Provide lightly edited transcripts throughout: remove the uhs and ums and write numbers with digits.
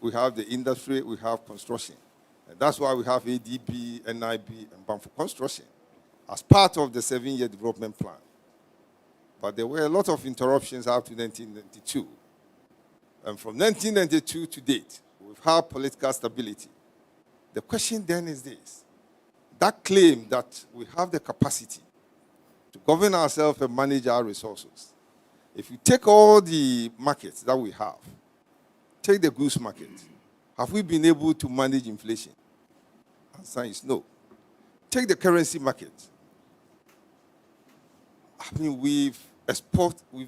we have the industry, we have construction. And that's why we have ADB, NIB, and BAM for construction as part of the 7-year development plan. But there were a lot of interruptions up to 1992. And from 1992 to date, we've had political stability. The question then is this: that claim that we have the capacity to govern ourselves and manage our resources, if you take all the markets that we have, take the goods market, have we been able to manage inflation? Answer is no. Take the currency market. I mean, we've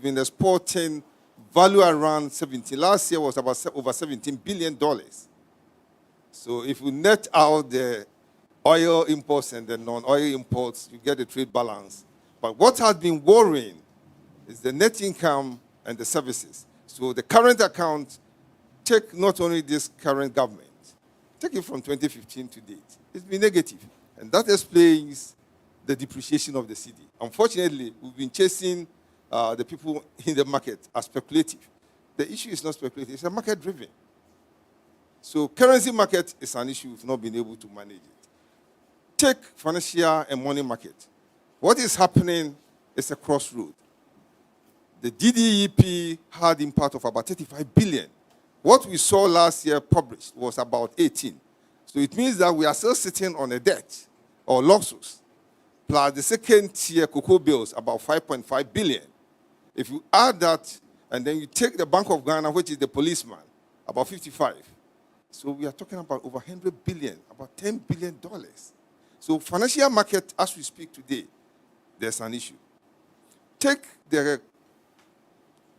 been exporting value around 17. Last year was about over $17 billion. So if we net out the oil imports and the non-oil imports, you get the trade balance. But what has been worrying is the net income and the services. So the current account, take not only this current government, take it from 2015 to date, it's been negative. And that explains the depreciation of the cedi. Unfortunately, we've been chasing the people in the market as speculative. The issue is not speculative, it's a market-driven. So currency market is an issue we've not been able to manage it. Take financial and money market. What is happening is a crossroad. The DDEP had impact of about 35 billion. What we saw last year published was about 18. So it means that we are still sitting on a debt or losses, plus the second tier cocoa bills, about 5.5 billion. If you add that, and then you take the Bank of Ghana, which is the policeman, about 55. So we are talking about over 100 billion, about $10 billion. So financial market, as we speak today, there's an issue. Take the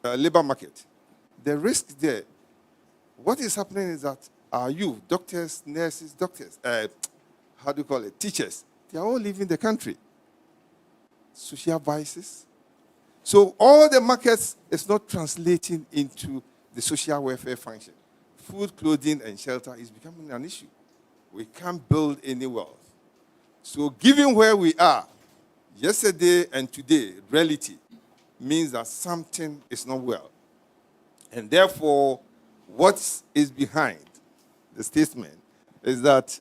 labor market. The risk there, what is happening is that our youth, doctors, nurses, teachers, they are all leaving the country. Social vices. So all the markets is not translating into the social welfare function. Food, clothing, and shelter is becoming an issue. We can't build any wealth. So given where we are, yesterday and today, reality means that something is not well. And therefore, what is behind the statement is that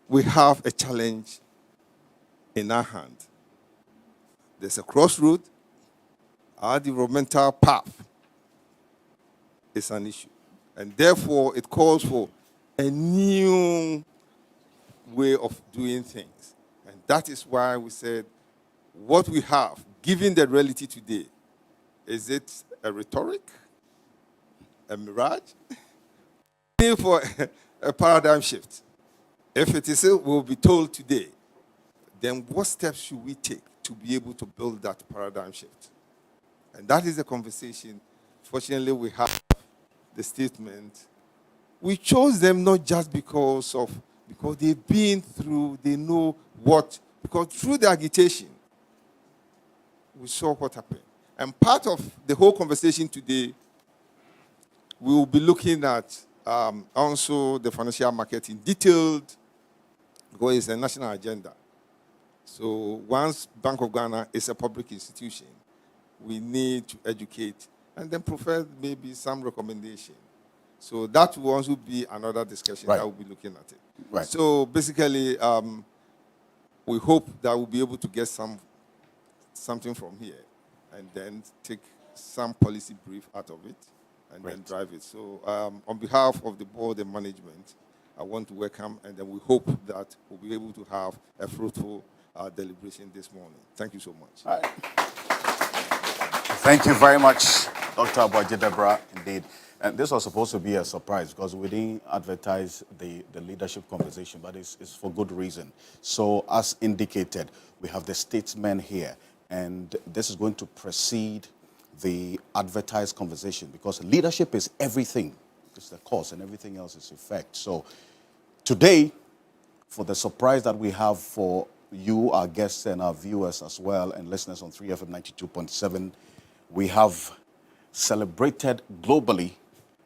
we have a challenge in our hand. There's a crossroad. Our developmental path is an issue. And therefore, it calls for a new way of doing things. And that is why we said, what we have, given the reality today, is it a rhetoric, a mirage, for a paradigm shift? If it is, we'll be told today, then what steps should we take to be able to build that paradigm shift? And that is the conversation. Fortunately, we have the statement. We chose them not just because they've been through, they know what, because through the agitation, we saw what happened. And part of the whole conversation today, we will be looking at also the financial market in detailed, because it's a national agenda. So once Bank of Ghana is a public institution, we need to educate and then provide maybe some recommendation. So that will also be another discussion that we'll be looking at it. Right. So basically, we hope that we'll be able to get something from here and then take some policy brief out of it and then drive it. So on behalf of the board and management, I want to welcome, and then we hope that we'll be able to have a fruitful deliberation this morning. Thank you so much. All right. Thank you very much, Dr. Aboagye Deborah, indeed. And this was supposed to be a surprise because we didn't advertise the leadership conversation, but it's for good reason. So as indicated, we have the statesmen here, and this is going to precede the advertised conversation because leadership is everything. It's the cause and everything else is effect. So today, for the surprise that we have for you, our guests, and our viewers as well, and listeners on 3FM 92.7, we have celebrated globally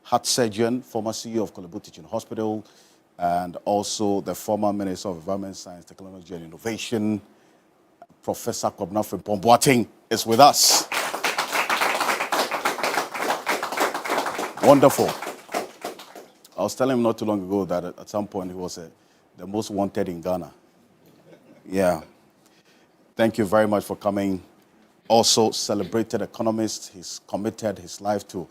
heart surgeon, former CEO of Kolebu Teaching Hospital, and also the former Minister of Environment, Science, Technology, and Innovation, Professor Kwabena Frimpong-Boateng, is with us. Wonderful. I was telling him not too long ago that at some point he was the most wanted in Ghana. Yeah. Thank you very much for coming. Also, celebrated economist. He's committed his life to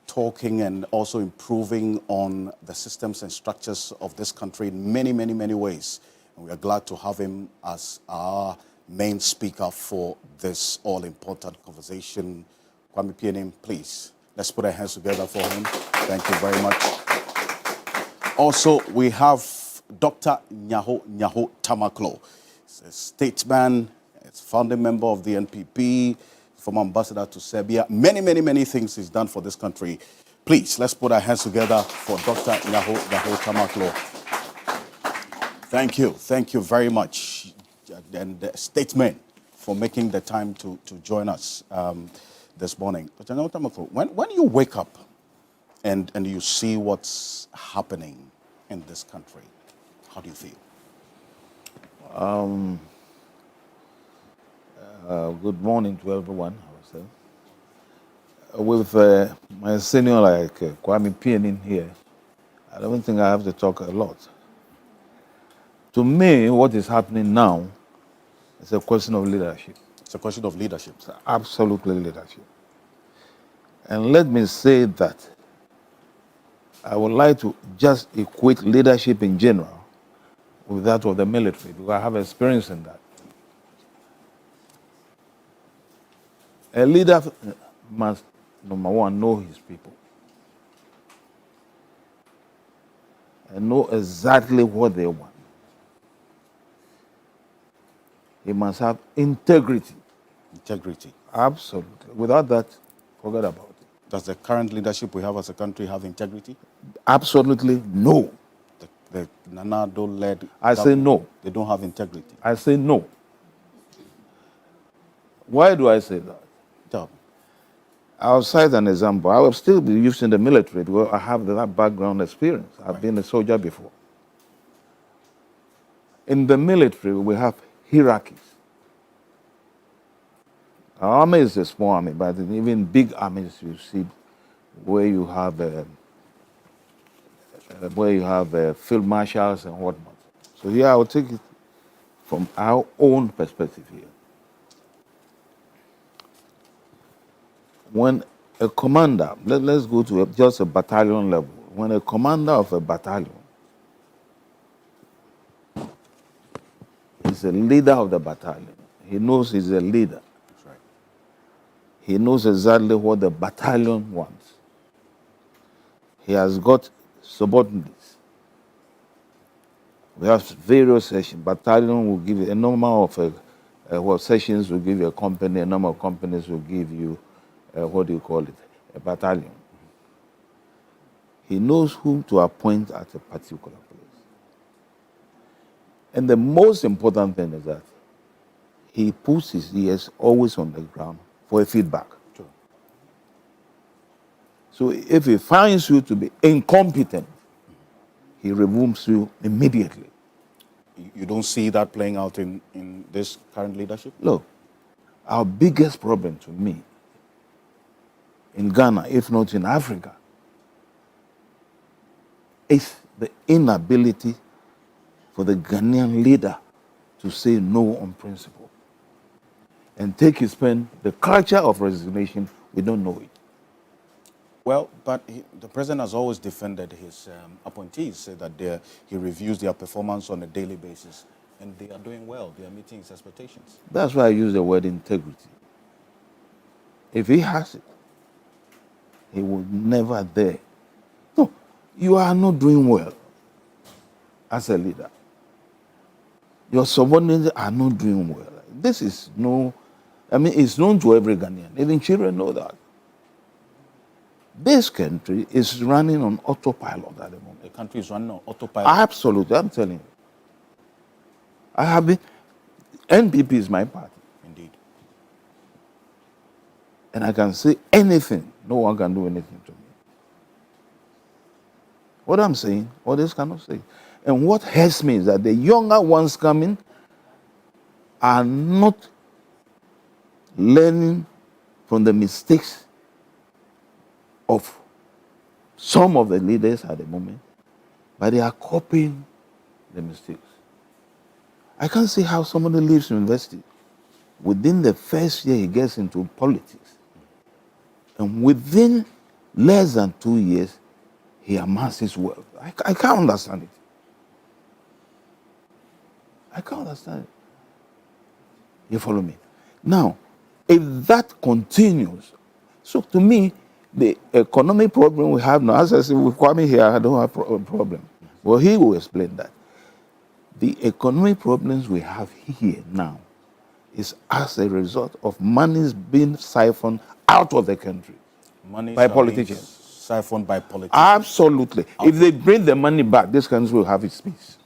talking and also improving on the systems and structures of this country in many, many, many ways. And we are glad to have him as our main speaker for this all-important conversation. Kwame Pianim, please, let's put our hands together for him. Thank you very much. Also, we have Dr. Nyaho Tamakloe. He's a statesman, he's founding member of the NPP, former ambassador to Serbia. Many, many, many things he's done for this country. Please, let's put our hands together for Dr. Nyaho Tamakloe. Thank you very much, and statesmen, for making the time to join us this morning. Dr. Nyaho Tamakloe, when you wake up and you see what's happening in this country, how do you feel? Good morning to everyone. With my senior like Kwame Pianin here, I don't think I have to talk a lot. To me, what is happening now is a question of leadership. It's a question of leadership. It's absolutely leadership. And let me say that I would like to just equate leadership in general with that of the military, because I have experience in that. A leader must, number one, know his people and know exactly what they want. He must have integrity. Integrity. Absolutely. Without that, forget about it. Does the current leadership we have as a country have integrity? Absolutely no. The Nana-led I say no. They don't have integrity. I say no. Why do I say that? Tell me. I'll cite an example. I will still be used in the military because I have that background experience. I've been a soldier before. In the military, we have hierarchies. Our army is a small army, but even big armies you see where you have field marshals and whatnot. So here I will take it from our own perspective here. When a commander, let's go to just a battalion level. When a commander of a battalion is a leader of the battalion, he knows he's a leader. That's right. He knows exactly what the battalion wants. He has got subordinates. We have various sessions. Battalion will give you a number of sessions will give you a company, a number of companies will give you a battalion. He knows whom to appoint at a particular place. And the most important thing is that he puts his ears always on the ground for a feedback. True. So if he finds you to be incompetent, he removes you immediately. You don't see that playing out in this current leadership? Look, our biggest problem to me in Ghana, if not in Africa, is the inability for the Ghanaian leader to say no on principle and take his pen. The culture of resignation, we don't know it. Well, but the president has always defended his appointees, said that he reviews their performance on a daily basis, and they are doing well. They are meeting his expectations. That's why I use the word integrity. If he has it, he will never dare. No, you are not doing well as a leader. Your subordinates are not doing well. This is it's known to every Ghanaian. Even children know that. This country is running on autopilot at the moment. The country is running on autopilot. Absolutely, I'm telling you. I have been, NPP is my party. Indeed. And I can say anything. No one can do anything to me. What I'm saying, others cannot say. And what hurts me is that the younger ones coming are not learning from the mistakes of some of the leaders at the moment, but they are copying the mistakes. I can't see how somebody leaves university. Within the first year, he gets into politics. And within less than 2 years, he amasses wealth. I can't understand it. I can't understand it. You follow me? Now, if that continues, so to me, the economic problem we have now, as I said, with Kwame here, I don't have a problem. Well, he will explain that. The economic problems we have here now is as a result of monies being siphoned out of the country Money by shall be politicians. siphoned by politicians. Absolutely. If they bring the money back, this country will have its peace.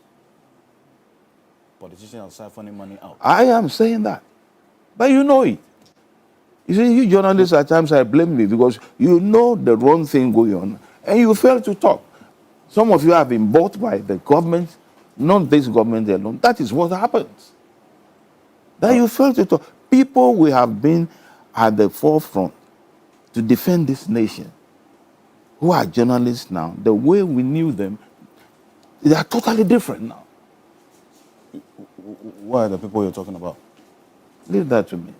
Politicians are siphoning money out. I am saying that. But you know it. You see, you journalists at times I blame you because you know the wrong thing going on and you fail to talk. Some of you have been bought by the government, not this government alone. That is what happens. That you fail to talk. People we have been at the forefront to defend this nation, who are journalists now, the way we knew them, they are totally different now. What are the people you're talking about? Leave that to me.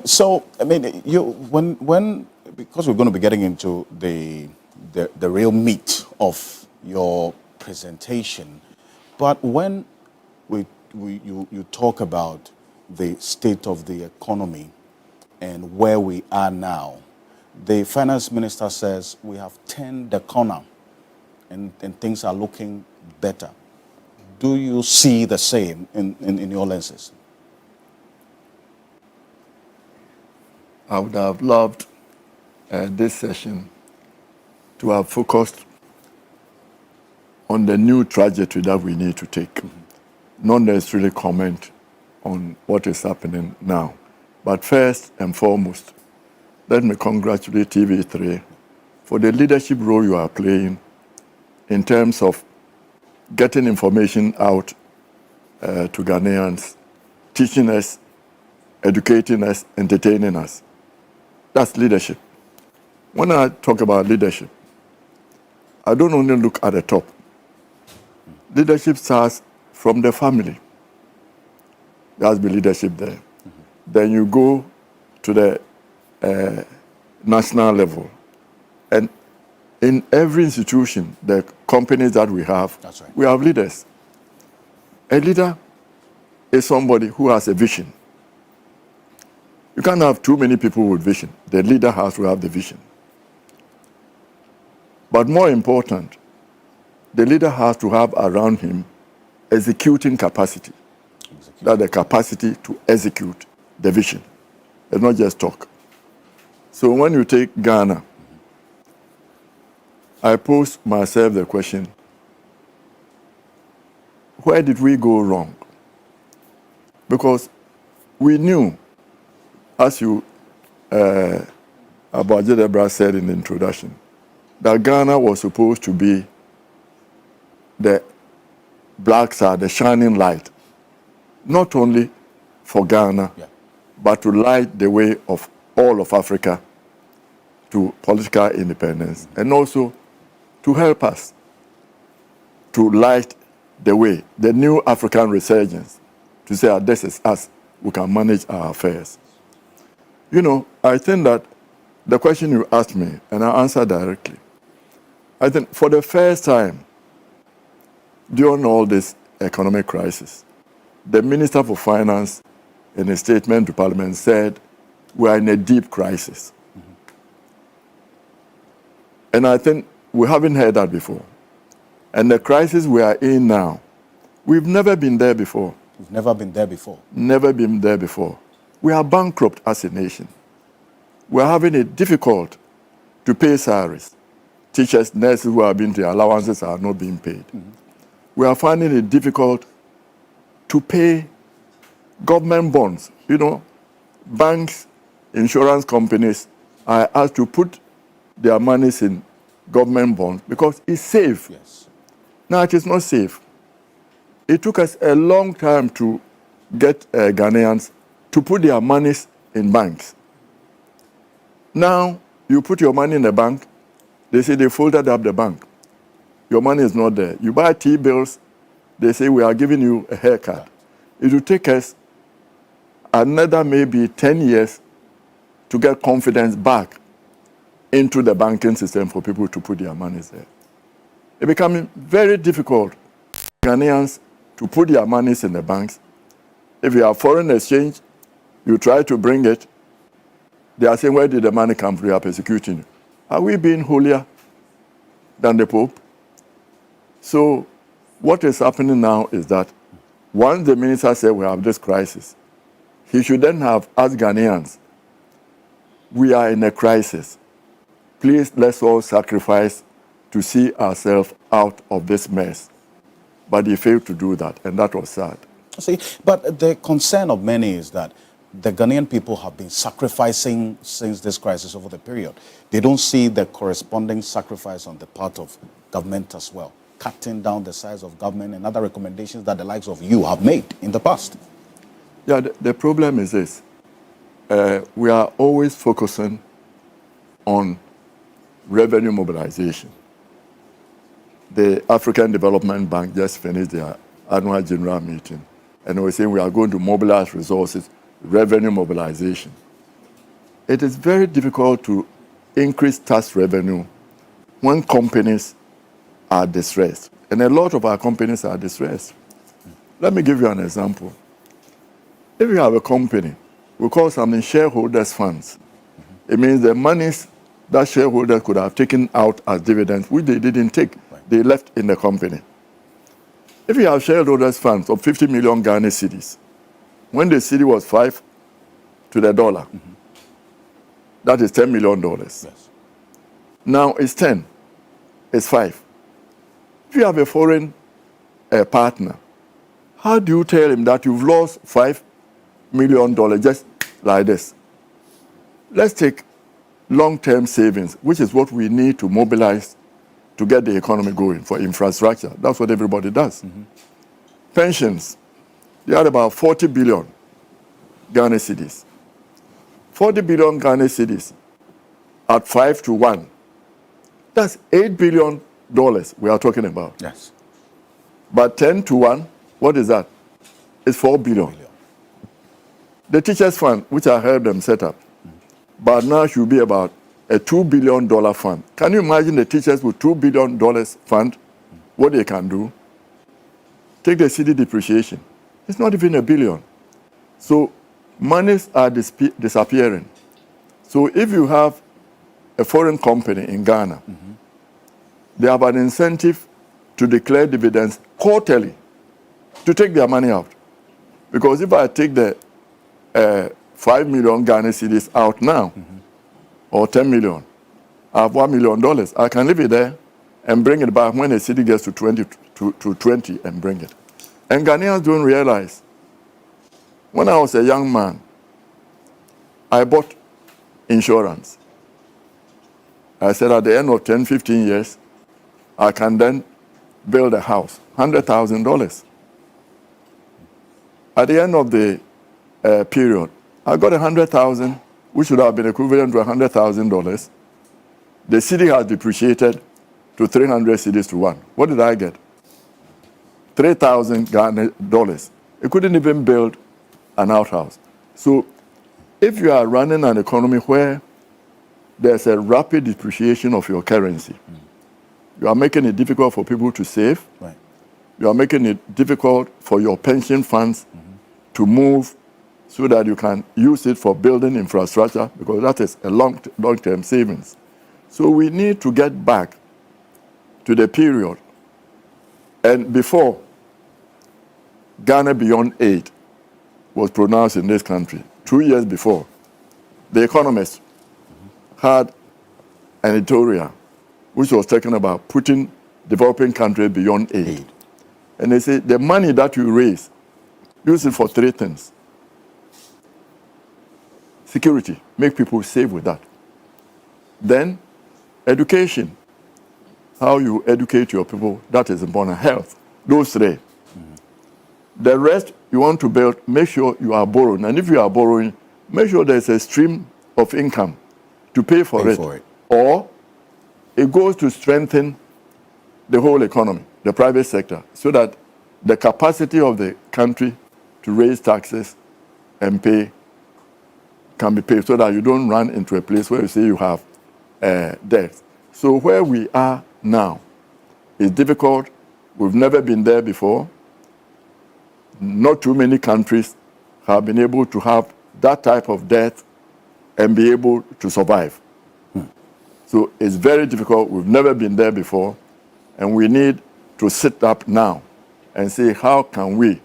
So, I mean, when because we're going to be getting into the real meat of your presentation, but when you talk about the state of the economy and where we are now, the finance minister says we have turned the corner and things are looking better. Do you see the same in your lenses? I would have loved this session to have focused on the new trajectory that we need to take, not necessarily comment on what is happening now. But first and foremost, let me congratulate TV3 for the leadership role you are playing in terms of getting information out to Ghanaians, teaching us, educating us, entertaining us. That's leadership. When I talk about leadership, I don't only look at the top. Leadership starts from the family. There has to be leadership there. Then you go to the national level. And in every institution, the companies that we have, That's right. we have leaders. A leader is somebody who has a vision. You can't have too many people with vision. The leader has to have the vision. But more important, the leader has to have around him executing capacity. That the capacity to execute the vision and not just talk. So when you take Ghana, I pose myself the question, where did we go wrong? Because we knew, as you, Abaji Debra said in the introduction, that Ghana was supposed to be the black star, the shining light, not only for Ghana, but to light the way of all of Africa to political independence, and also to help us to light the way, the new African resurgence, to say, this is us, we can manage our affairs. You know, I think that the question you asked me, and I answer directly, I think for the first time during all this economic crisis, the Minister for Finance, in a statement to Parliament, said we are in a deep crisis. And I think we haven't heard that before. And the crisis we are in now, we've never been there before. We've never been there before. Never been there before. We are bankrupt as a nation. We are having it difficult to pay salaries. Teachers, nurses who have been to allowances are not being paid. We are finding it difficult to pay government bonds. You know, banks, insurance companies are asked to put their monies in government bonds because it's safe. Yes. Now, it is not safe. It took us a long time to get Ghanaians to put their monies in banks. Now, you put your money in the bank, they say they folded up the bank. Your money is not there. You buy T-bills, they say we are giving you a haircut. It will take us another maybe 10 years to get confidence back into the banking system for people to put their money there. It's becoming very difficult for Ghanaians to put their monies in the banks. If you have foreign exchange, you try to bring it, they are saying, where did the money come from? They are persecuting you. Are we being holier than the Pope? So what is happening now is that once the minister said we have this crisis, he should then have asked Ghanaians, we are in a crisis. Please, let's all sacrifice to see ourselves out of this mess. But he failed to do that, and that was sad. See, but the concern of many is that the Ghanaian people have been sacrificing since this crisis over the period. They don't see the corresponding sacrifice on the part of government as well, cutting down the size of government and other recommendations that the likes of you have made in the past. Yeah, the problem is this. We are always focusing on revenue mobilization. The African Development Bank just finished their annual general meeting, and they were saying we are going to mobilize resources, revenue mobilization. It is very difficult to increase tax revenue when companies are distressed. And a lot of our companies are distressed. Let me give you an example. If you have a company, we call something shareholders' funds. It means the monies that shareholders could have taken out as dividends, which they didn't take, they left in the company. If you have shareholders' funds of 50 million Ghana cedis, when the cedi was 5 to the dollar, that is $10 million. Yes. Now it's 10, it's 5. If you have a foreign partner, how do you tell him that you've lost $5 million just like this? Let's take long-term savings, which is what we need to mobilize to get the economy going for infrastructure. That's what everybody does. Pensions, they are about 40 billion Ghana cedis. 40 billion Ghana cedis at 5 to 1. That's $8 billion we are talking about. Yes. But 10 to 1, what is that? It's 4 billion. The teachers' fund, which I heard them set up, but now should be about a $2 billion fund. Can you imagine the teachers with $2 billion fund, what they can do? Take the cedi depreciation. It's not even $1 billion. So monies are disappearing. So if you have a foreign company in Ghana, they have an incentive to declare dividends quarterly to take their money out. Because if I take the 5 million Ghana cedis out now, or 10 million, I have $1 million. I can leave it there and bring it back when the cedi gets to 20 and bring it. And Ghanaians don't realize. When I was a young man, I bought insurance. I said at the end of 10, 15 years, I can then build a house, $100,000. At the end of the period, I got $100,000, which would have been equivalent to $100,000. The cedi has depreciated to 300 cedis to 1. What did I get? $3,000 Ghana. It couldn't even build an outhouse. So if you are running an economy where there's a rapid depreciation of your currency, you are making it difficult for people to save. Right. You are making it difficult for your pension funds to move so that you can use it for building infrastructure, because that is a long-term savings. So we need to get back to the period. And before Ghana Beyond Aid was pronounced in this country, 2 years before, The Economist had an editorial which was talking about putting developing countries beyond aid. And they say the money that you raise, use it for 3 things. Security, make people safe with that. Then, education, how you educate your people, that is important. Health, those 3. The rest you want to build, make sure you are borrowing. And if you are borrowing, make sure there's a stream of income to pay for it, or it goes to strengthen the whole economy, the private sector, so that the capacity of the country to raise taxes and pay can be paid, so that you don't run into a place where you say you have debt. So where we are now is difficult. We've never been there before. Not too many countries have been able to have that type of debt and be able to survive. So it's very difficult. We've never been there before. And we need to sit up now and say, how can we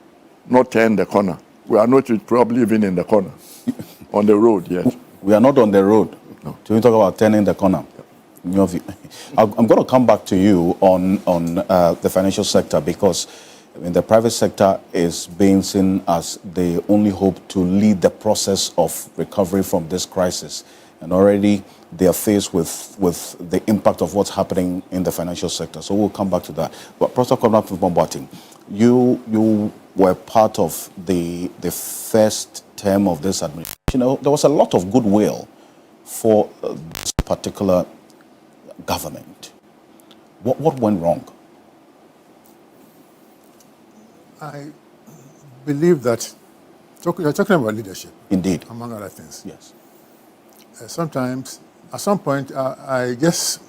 not turn the corner? We are not probably even in the corner, on the road yet. We are not on the road. No. So we talk about turning the corner. In your view. I'm going to come back to you on the financial sector, because the private sector is being seen as the only hope to lead the process of recovery from this crisis. And already they are faced with the impact of what's happening in the financial sector. So we'll come back to that. But Professor Kwabena Boateng, you were part of the first term of this administration. There was a lot of goodwill for this particular government. What went wrong? I believe that you're talking about leadership. Indeed. Among other things. Yes. Sometimes, at some point, I just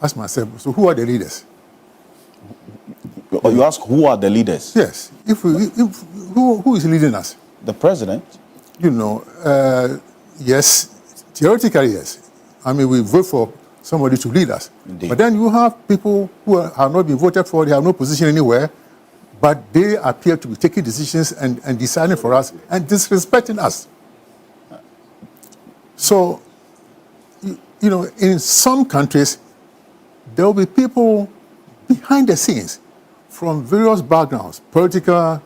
ask myself, so who are the leaders? You ask, who are the leaders? Yes. Who is leading us? The president. Yes, theoretically, yes. I mean, we vote for somebody to lead us. Indeed. But then you have people who have not been voted for, they have no position anywhere, but they appear to be taking decisions and deciding for us and disrespecting us. So, in some countries, there will be people behind the scenes from various backgrounds, political,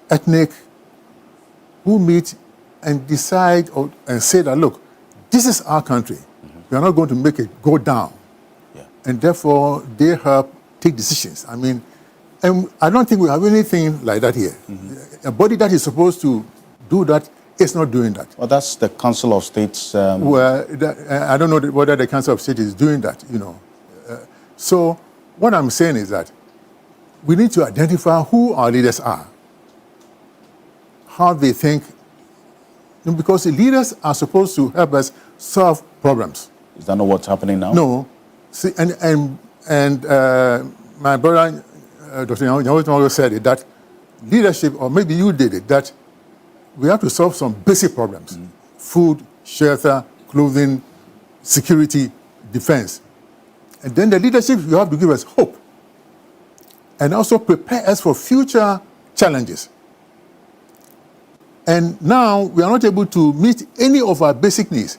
ethnic, who meet and decide and say that, look, this is our country. We are not going to make it go down. Yeah. And therefore, they help take decisions. I mean, and I don't think we have anything like that here. A body that is supposed to do that is not doing that. Well, that's the Council of States. Well, I don't know whether the Council of State is doing that, So what I'm saying is that we need to identify who our leaders are, how they think, because the leaders are supposed to help us solve problems. Is that not what's happening now? No. See, and my brother, Dr. Nyaho Tamakloe said it, that leadership, or maybe you did it, that we have to solve some basic problems. Food, shelter, clothing, security, defense. And then the leadership, you have to give us hope. And also prepare us for future challenges. And now we are not able to meet any of our basic needs.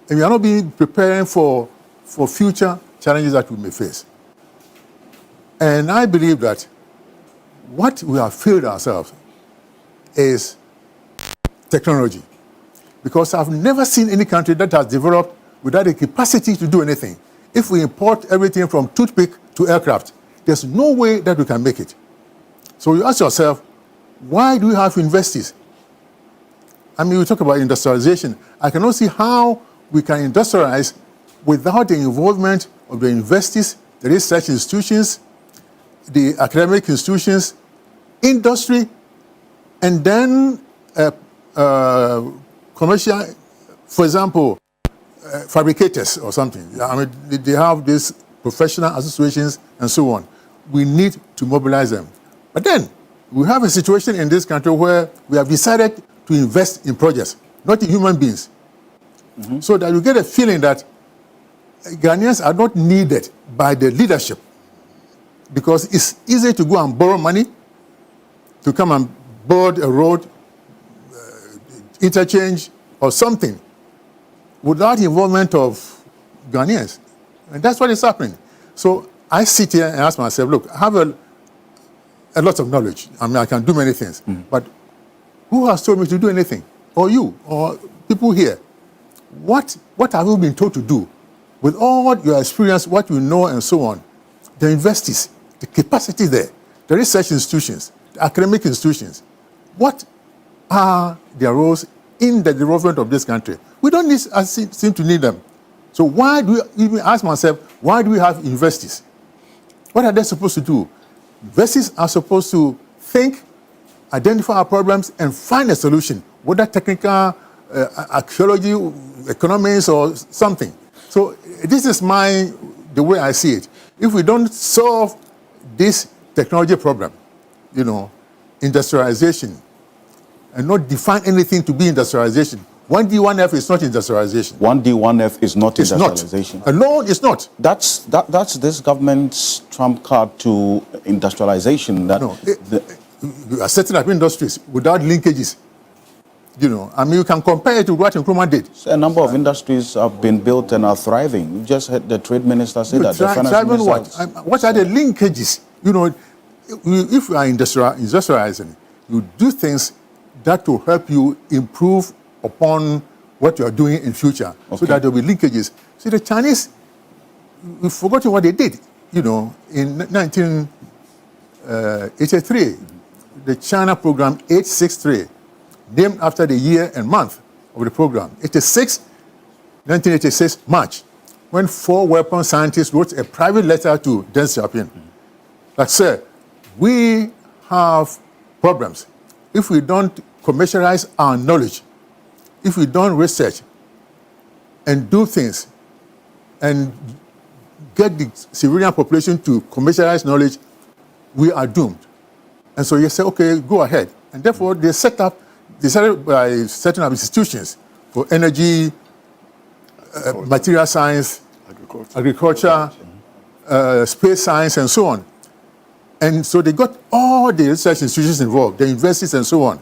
And we are not being preparing for future challenges that we may face. And I believe that what we have failed ourselves is technology. Because I've never seen any country that has developed without the capacity to do anything. If we import everything from toothpick to aircraft, there's no way that we can make it. So you ask yourself, why do we have universities? I mean, we talk about industrialization. I cannot see how we can industrialize without the involvement of the universities, the research institutions, the academic institutions, industry, and then commercial, for example, fabricators or something. I mean, they have these professional associations and so on. We need to mobilize them. But then, we have a situation in this country where we have decided to invest in projects, not in human beings. So that you get a feeling that Ghanaians are not needed by the leadership, because it's easy to go and borrow money to come and board a road, interchange, or something without the involvement of Ghanaians. And that's what is happening. So I sit here and ask myself, look, I have a lot of knowledge. I mean, I can do many things. But who has told me to do anything? Or you, or people here? What have you been told to do? With all your experience, what you know, and so on, the universities, the capacity there, the research institutions, the academic institutions, what are their roles in the development of this country. We don't seem to need them. So why do we, even ask myself, why do we have universities? What are they supposed to do? Universities are supposed to think, identify our problems, and find a solution, whether technical, archaeology, economics, or something. So this is the way I see it. If we don't solve this technology problem, industrialization, and not define anything to be industrialization. 1D, 1F is not industrialization. 1D, 1F is not industrialization. Not. Alone, it's not. That's this government's trump card to industrialization. You are setting up industries without linkages. You can compare it to what Nkrumah did. So a number of industries have been built and are thriving. You just heard the trade minister say that. Thriving what? What are the linkages? If you are industrializing, you do things that will help you improve upon what you are doing in future, so that there will be linkages. See, the Chinese, we've forgotten what they did. In 1983, the China program 863, named after the year and month of the program. 1986, March, when 4 weapon scientists wrote a private letter to Deng Xiaoping. Like, sir, we have problems. If we don't commercialize our knowledge, if we don't research and do things and get the civilian population to commercialize knowledge, we are doomed. And so you say, okay, go ahead. And therefore, they started by setting up institutions for energy, material science, agriculture, space science, and so on. And so they got all the research institutions involved, the universities and so on,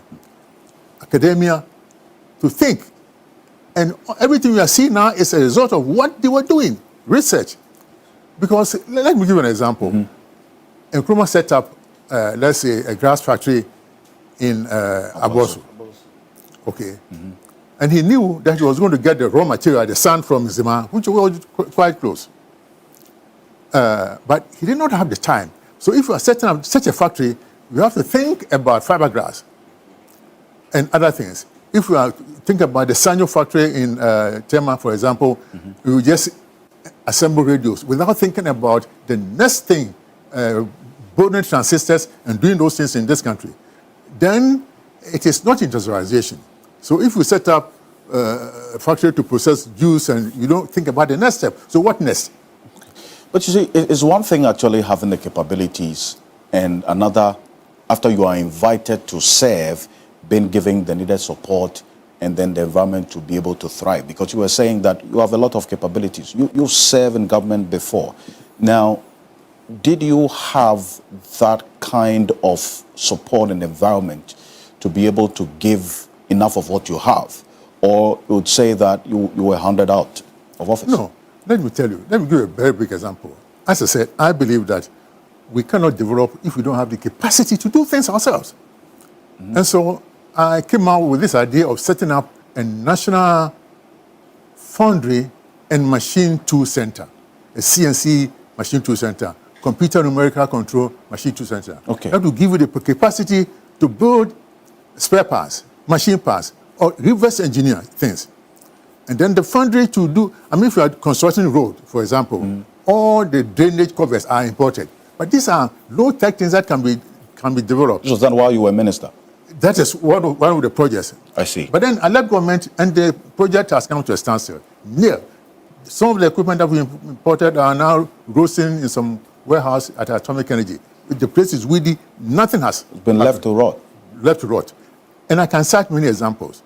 academia, to think. And everything we are seeing now is a result of what they were doing, research. Because, let me give you an example. Nkrumah set up, let's say, a glass factory in Abosu. Okay. And he knew that he was going to get the raw material, the sand from Zima, which was quite close. But he did not have the time. So if you are setting up such a factory, you have to think about fiberglass and other things. If you are thinking about the Sanyo factory in Tema, for example, you just assemble radios without thinking about the next thing, building transistors and doing those things in this country. Then it is not industrialization. So if you set up a factory to process juice and you don't think about the next step, so what next? But you see, it's one thing actually having the capabilities, and another, after you are invited to serve, being given the needed support and then the environment to be able to thrive. Because you were saying that you have a lot of capabilities. You've served in government before. Now, did you have that kind of support and environment to be able to give enough of what you have? Or you would say that you were handed out of office? No. Let me tell you, let me give you a very big example. As I said, I believe that we cannot develop if we don't have the capacity to do things ourselves. And so I came out with this idea of setting up a national foundry and machine tool center, a CNC machine tool center, computer numerical control machine tool center. Okay. That will give you the capacity to build spare parts, machine parts, or reverse engineer things. And then the foundry to do, if you are constructing a road, for example, all the drainage covers are imported. But these are low-tech things that can be developed. This was done while you were minister? That is one of the projects. I see. But then I left government and the project has come to a standstill. Some of the equipment that we imported are now roasting in some warehouse at Atomic Energy. The place is weedy, nothing has been left to rot. Left to rot. And I can cite many examples.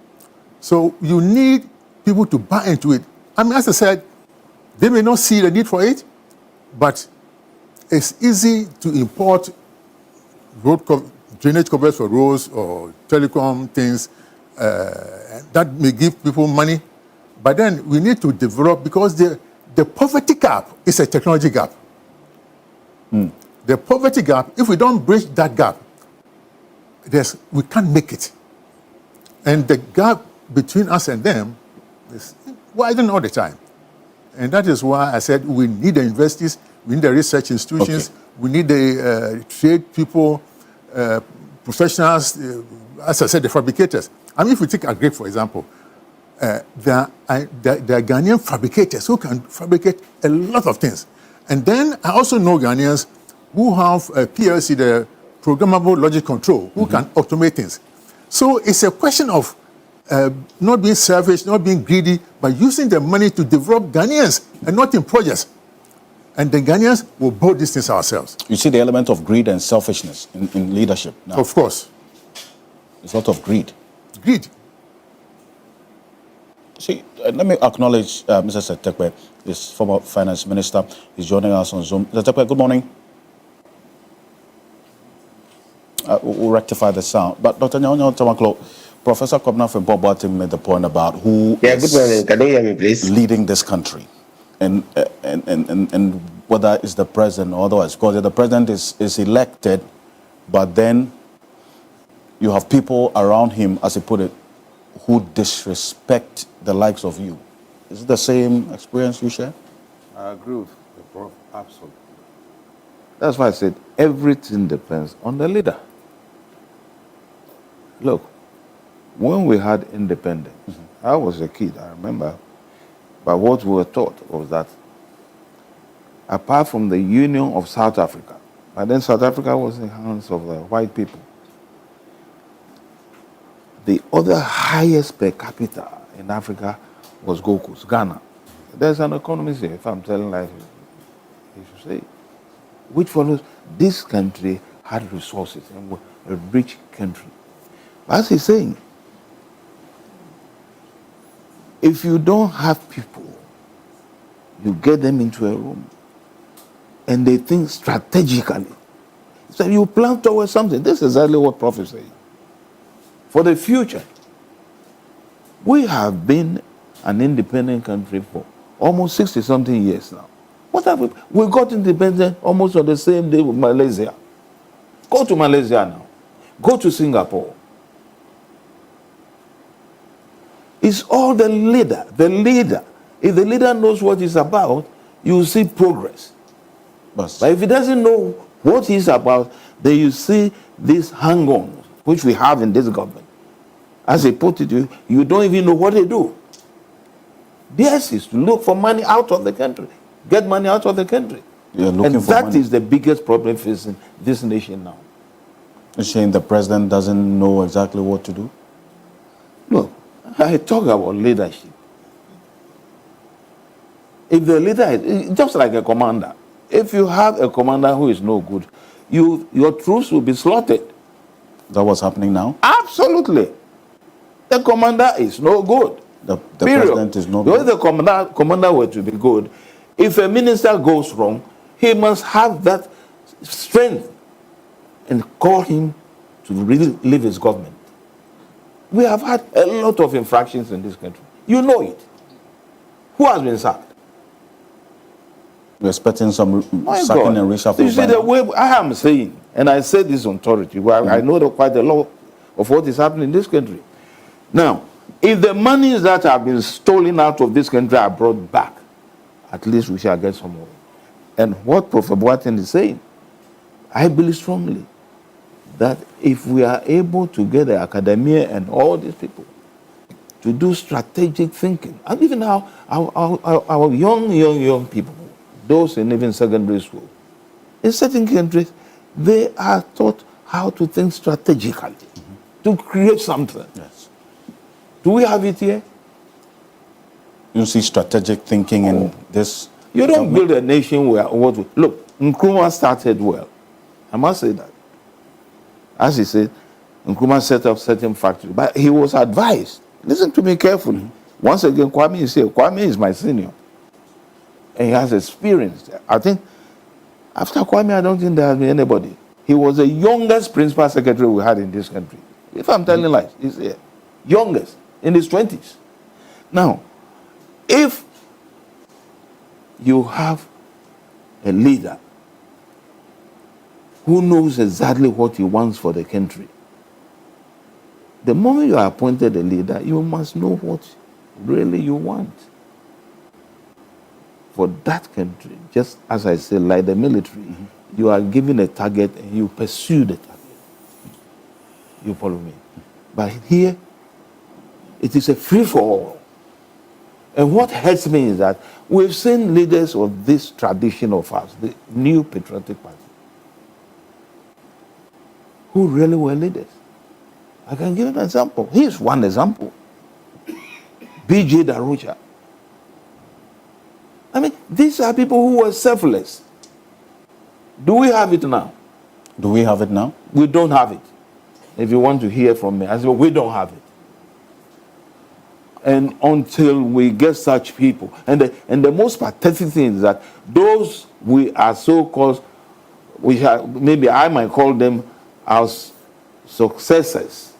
So you need people to buy into it. As I said, they may not see the need for it, but it's easy to import drainage covers for roads or telecom things that may give people money. But then we need to develop, because the poverty gap is a technology gap. The poverty gap, if we don't bridge that gap, we can't make it. And the gap between us and them is widening all the time. And that is why I said we need the universities, we need the research institutions, we need the trade people, professionals, as I said, the fabricators. I mean, if we take a grape, for example, there are Ghanaian fabricators who can fabricate a lot of things. And then I also know Ghanaians who have a PLC, the programmable logic control, who can automate things. So it's a question of not being selfish, not being greedy, but using the money to develop Ghanaians and not in projects. And the Ghanaians will build these things ourselves. You see the element of greed and selfishness in leadership now. Of course. There's a lot of greed. Greed. See, let me acknowledge Mr. Setekwe, his former finance minister. He's joining us on Zoom. Mr. Setekwe, good morning. We'll rectify the sound. But Dr. Nyaho Tamakloe, Professor Kwabena Boateng made the point about who is good morning. Can you hear me, please? leading this country. And whether it's the president or otherwise. Because the president is elected, but then you have people around him, as he put it, who disrespect the likes of you. Is it the same experience you share? I agree with the Prof. Absolutely. That's why I said everything depends on the leader. Look, when we had independence, I was a kid, I remember, but what we were taught was that apart from the Union of South Africa, but then South Africa was in the hands of the white people, the other highest per capita in Africa was Gold Coast, Ghana. There's an economist here, if I'm telling lies, you should say, which follows this country had resources and was a rich country. As he's saying, if you don't have people, you get them into a room and they think strategically. So you plan towards something. This is exactly what Prof is saying. For the future, we have been an independent country for almost 60-something years now. What have we? We got independent almost on the same day with Malaysia. Go to Malaysia now. Go to Singapore. It's all the leader. The leader. If the leader knows what he's about, you will see progress. But if he doesn't know what he's about, then you see these hang-ons, which we have in this government. As he put it, you don't even know what they do. Theirs is to look for money out of the country. Get money out of the country. And that is the biggest problem facing this nation now. You're saying the president doesn't know exactly what to do? Look, I talk about leadership. If the leader is just like a commander, if you have a commander who is no good, your troops will be slaughtered. Is that what's happening now? Absolutely. The commander is no good. The president is no good. If the commander were to be good, if a minister goes wrong, he must have that strength and call him to really leave his government. We have had a lot of infractions in this country. You know it. Who has been sacked? We're expecting some sacking and reshuffle. You see, the way I am saying, and I say this on authority, I know quite a lot of what is happening in this country. Now, if the monies that have been stolen out of this country are brought back, at least we shall get some more. And what Professor Boateng is saying, I believe strongly that if we are able to get the academia and all these people to do strategic thinking, and even our young people, those in even secondary school, in certain countries, they are taught how to think strategically, to create something. Yes. Do we have it here? You see strategic thinking in this. You don't build a nation where look, Nkrumah started well. I must say that. As he said, Nkrumah set up certain factories, but he was advised. Listen to me carefully. Once again, Kwame is here. Kwame is my senior. And he has experience. I think after Kwame, I don't think there has been anybody. He was the youngest principal secretary we had in this country. If I'm telling lies, he's here. Youngest, in his 20s. Now, if you have a leader who knows exactly what he wants for the country, the moment you are appointed a leader, you must know what really you want for that country. Just as I said, like the military, you are given a target and you pursue the target. You follow me? But here, it is a free-for-all. And what hurts me is that we've seen leaders of this tradition of ours, the new patriotic party, who really were leaders. I can give an example. Here's one example. B.J. Darocha. I mean, these are people who were selfless. Do we have it now? Do we have it now? We don't have it. If you want to hear from me, I say, we don't have it. And until we get such people, and the most pathetic thing is that those we are so-called, maybe I might call them as successors,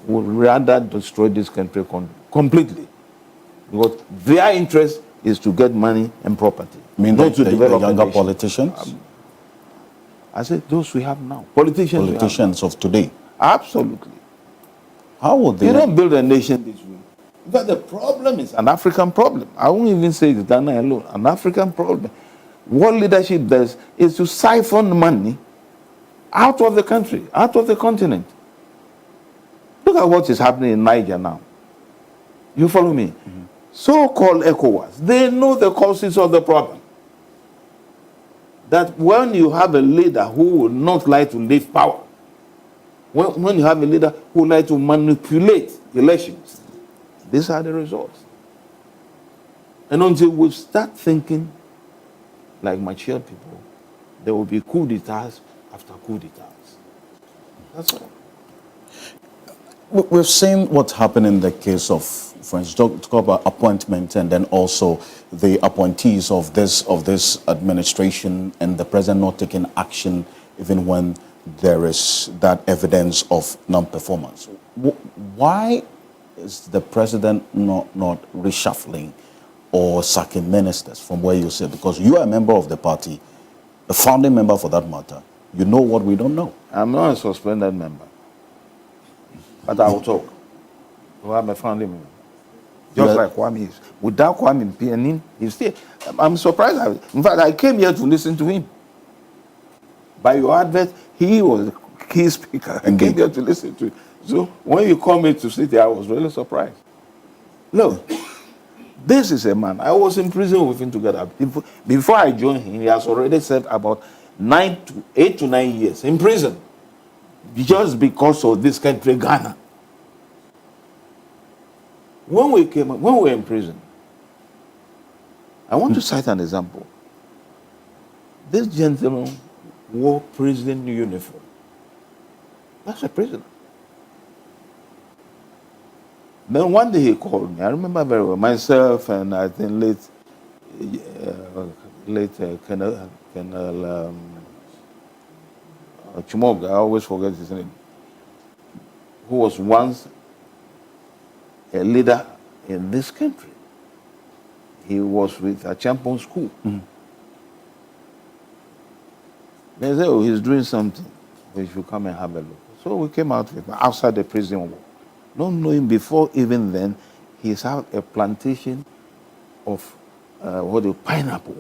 would rather destroy this country completely. Because their interest is to get money and property. I mean, not to develop the younger a nation. politicians? I said, those we have now. Politicians of today. Absolutely. How would they? You don't build a nation this way. But the problem is an African problem. I won't even say it's Ghana alone. An African problem. What leadership does is to siphon money out of the country, out of the continent. Look at what is happening in Niger now. You follow me? Mm-hmm. So-called ECOWAS, they know the causes of the problem. That when you have a leader who would not like to leave power, when you have a leader who would like to manipulate elections, these are the results. And until we start thinking like mature people, there will be coup d'etats after coup d'etats. That's all. We've seen what happened in the case of, for instance, talk about appointment and then also the appointees of this administration and the president not taking action even when there is that evidence of non-performance. Why is the president not reshuffling or sacking ministers from where you sit? Because you are a member of the party, a founding member for that matter. You know what we don't know. I'm not a suspended member. But I will talk. I'm a founding member. Just like Kwame is. Without Kwame PNN, he's still. I'm surprised. In fact, I came here to listen to him. By your advert, he was the key speaker. I came here to listen to him. So when you called me to sit here, I was really surprised. Look, this is a man. I was in prison with him together. Before I joined him, he has already served about 8 to 9 years in prison. Just because of this country, Ghana. When we were in prison, I want to cite an example. This gentleman wore prison uniform. That's a prisoner. Then one day he called me. I remember very well. Myself and I think late Colonel Chumog, I always forget his name, who was once a leader in this country. He was with a champion school. Mm. They said, oh, he's doing something. We should come and have a look. So we came out with him outside the prison wall. Not knowing before even then, he's had a plantation of pineapple.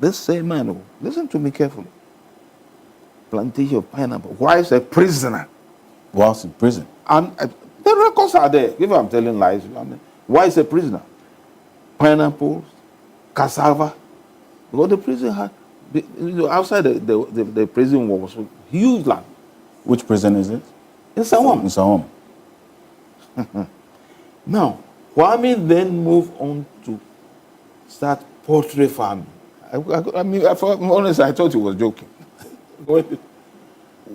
This same man, listen to me carefully. Plantation of pineapple. Why is a prisoner? Whilst in prison. And the records are there. If I'm telling lies, I mean, why is a prisoner? Pineapples, cassava. Because the prison had, outside the prison was huge land. Which prison is it? In Sawam. In Sawam. Now, Kwame then moved on to start poultry farming. I mean, honestly, I thought he was joking.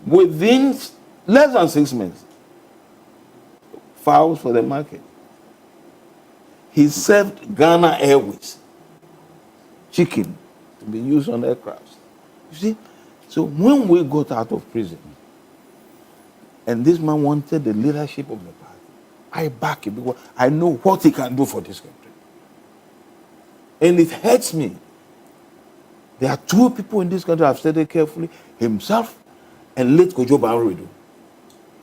Within less than 6 months, fowls for the market. He served Ghana Airways chicken to be used on aircrafts. You see? So when we got out of prison, and this man wanted the leadership of the party, I back him because I know what he can do for this country. And it hurts me. There are two people in this country I've studied carefully, himself and late Kojo Banrido.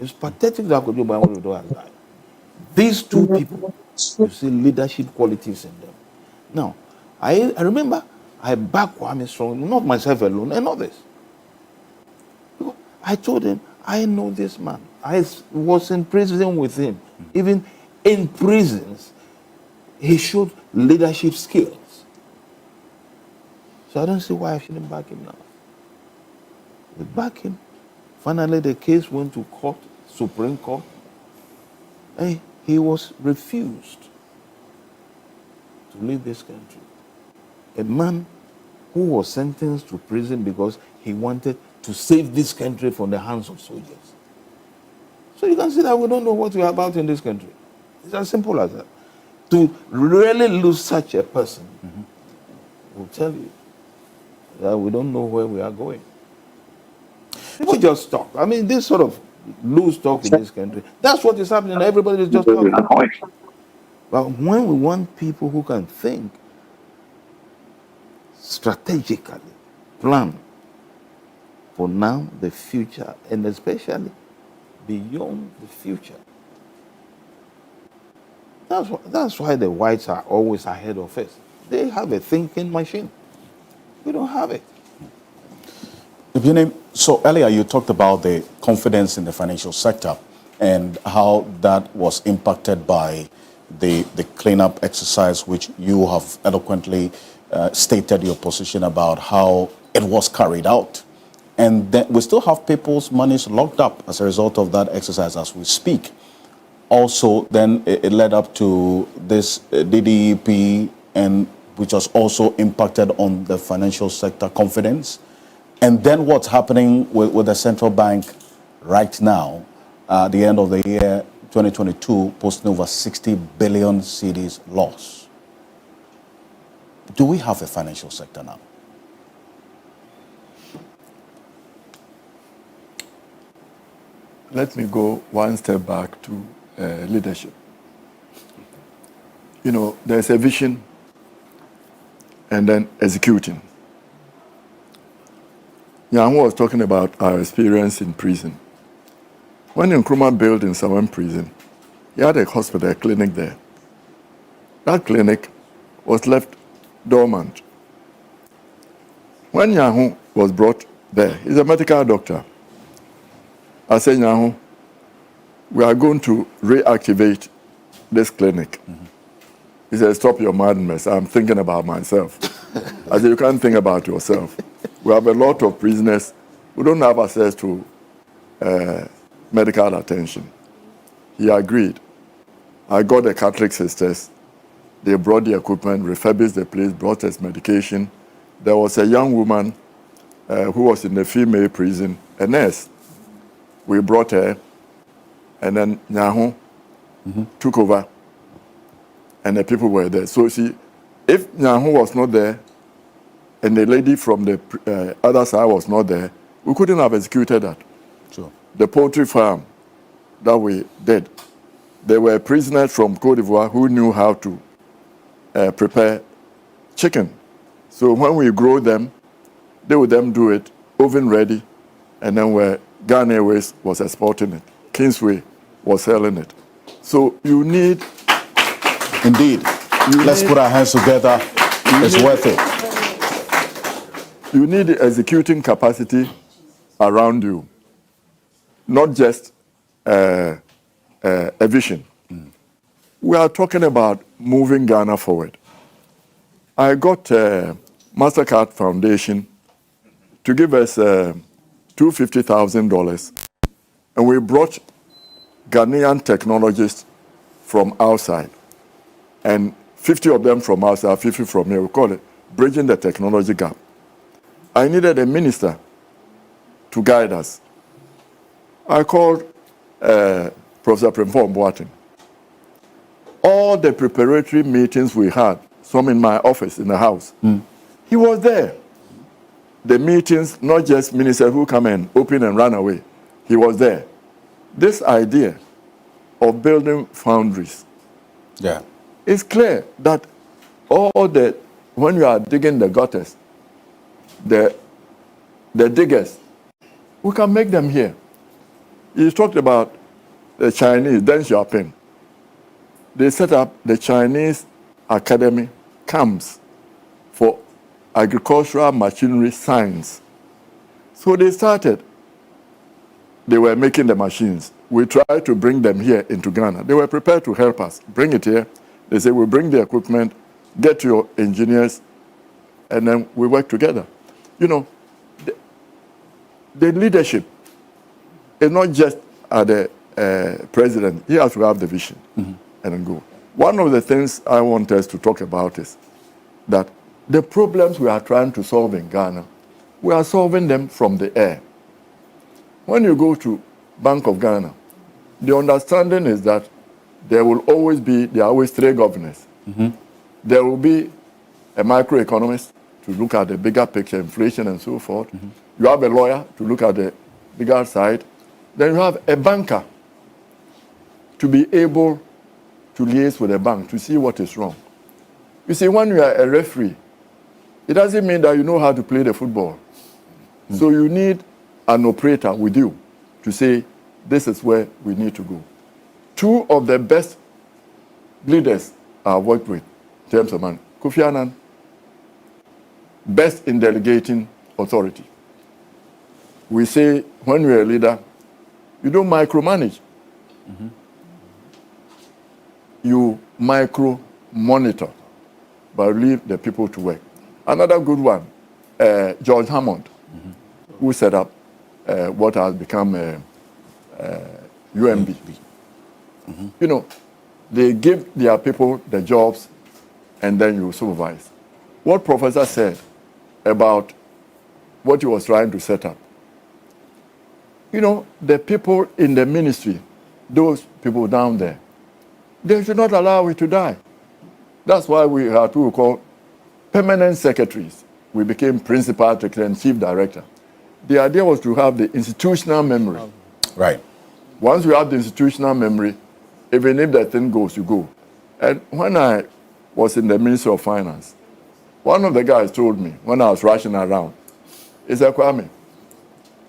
It's pathetic that Kojo Banrido has died. These two people, you see leadership qualities in them. Now, I remember I backed Kwame strongly, not myself alone, and others. I told him, I know this man I was in prison with him. Even in prisons, he showed leadership skills. So I don't see why I shouldn't back him now. We back him. Finally, the case went to court, Supreme Court, and he was refused to leave this country. A man who was sentenced to prison because he wanted to save this country from the hands of soldiers. So you can see that we don't know what we are about in this country. It's as simple as that. To really lose such a person will tell you that we don't know where we are going. People just talk. I mean, this sort of loose talk in this country, that's what is happening. Everybody is just talking. But when we want people who can think strategically, plan for now, the future, and especially beyond the future. That's why the whites are always ahead of us. They have a thinking machine. We don't have it. So earlier you talked about the confidence in the financial sector and how that was impacted by the cleanup exercise, which you have eloquently stated your position about how it was carried out. And then we still have people's monies locked up as a result of that exercise as we speak. Also, then it led up to this DDEP, and which was also impacted on the financial sector confidence. And then what's happening with the central bank right now, at the end of the year 2022, posting over 60 billion cedis loss. Do we have a financial sector now? Let me go one step back to leadership. You know, there's a vision and then executing. Nyaho was talking about our experience in prison. When Nkrumah built in Sawan prison, he had a hospital, a clinic there. That clinic was left dormant. When Nyaho was brought there, he's a medical doctor. I said, Nyaho, we are going to reactivate this clinic. He said, stop your madness. I'm thinking about myself. I said, you can't think about yourself. We have a lot of prisoners who don't have access to medical attention. He agreed. I got the Catholic sisters. They brought the equipment, refurbished the place, brought us medication. There was a young woman who was in the female prison, a nurse. We brought her, and then Nyaho took over, and the people were there. So see, if Nyaho was not there, and the lady from the other side was not there, we couldn't have executed that. Sure. The poultry farm that we did, there were prisoners from Côte d'Ivoire who knew how to prepare chicken. So when we grow them, they would then do it oven ready, and then where Ghana Airways was exporting it, Kingsway was selling it. So you need... Indeed. Let's put our hands together. It's worth it. You need the executing capacity around you, not just a vision. We are talking about moving Ghana forward. I got MasterCard Foundation to give us $250,000, and we brought Ghanaian technologists from outside, and 50 of them from outside, 50 from here. We call it Bridging the Technology Gap. I needed a minister to guide us. I called Professor Prempeh Boateng. All the preparatory meetings we had, some in my office in the house, he was there. The meetings, not just ministers who come and open and run away. He was there. This idea of building foundries, it's clear that when you are digging the gutters, the diggers, we can make them here. He talked about the Chinese, Deng Xiaoping. They set up the Chinese Academy camps for agricultural machinery science. So they started. they were making the machines. We tried to bring them here into Ghana. They were prepared to help us. Bring it here. They said, we'll bring the equipment, get your engineers, and then we work together. You know, the leadership is not just at the president. He has to have the vision and then go. One of the things I want us to talk about is that the problems we are trying to solve in Ghana, we are solving them from the air. When you go to Bank of Ghana, the understanding is that there are always three governors. There will be a microeconomist to look at the bigger picture, inflation and so forth. You have a lawyer to look at the bigger side. Then you have a banker to be able to liaise with the bank to see what is wrong. You see, when you are a referee, it doesn't mean that you know how to play the football. So you need an operator with you to say, this is where we need to go. Two of the best leaders I've worked with in terms of man, Kofi Annan, best in delegating authority. We say, when you're a leader, you don't micromanage. You micro-monitor, but leave the people to work. Another good one, George Hammond, who set up what has become UMB. You know, they give their people the jobs and then you supervise. What Professor said about what he was trying to set up, you know, the people in the ministry, those people down there, they should not allow it to die. That's why we had what we call permanent secretaries. We became principal, secretary, and chief director. The idea was to have the institutional memory. Right. Once you have the institutional memory, even if that thing goes, you go. And when I was in the Ministry of Finance, one of the guys told me, when I was rushing around, he said, Kwame,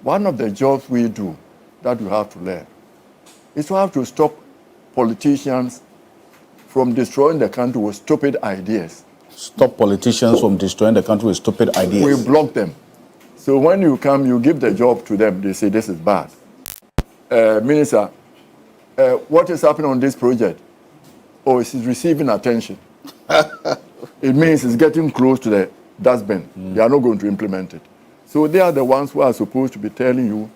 one of the jobs we do that you have to learn is to have to stop politicians from destroying the country with stupid ideas. Stop politicians from destroying the country with stupid ideas. We block them. So when you come, you give the job to them, they say this is bad. Minister, what is happening on this project? Oh, it's receiving attention. It means it's getting close to the dustbin. They are not going to implement it. So they are the ones who are supposed to be telling you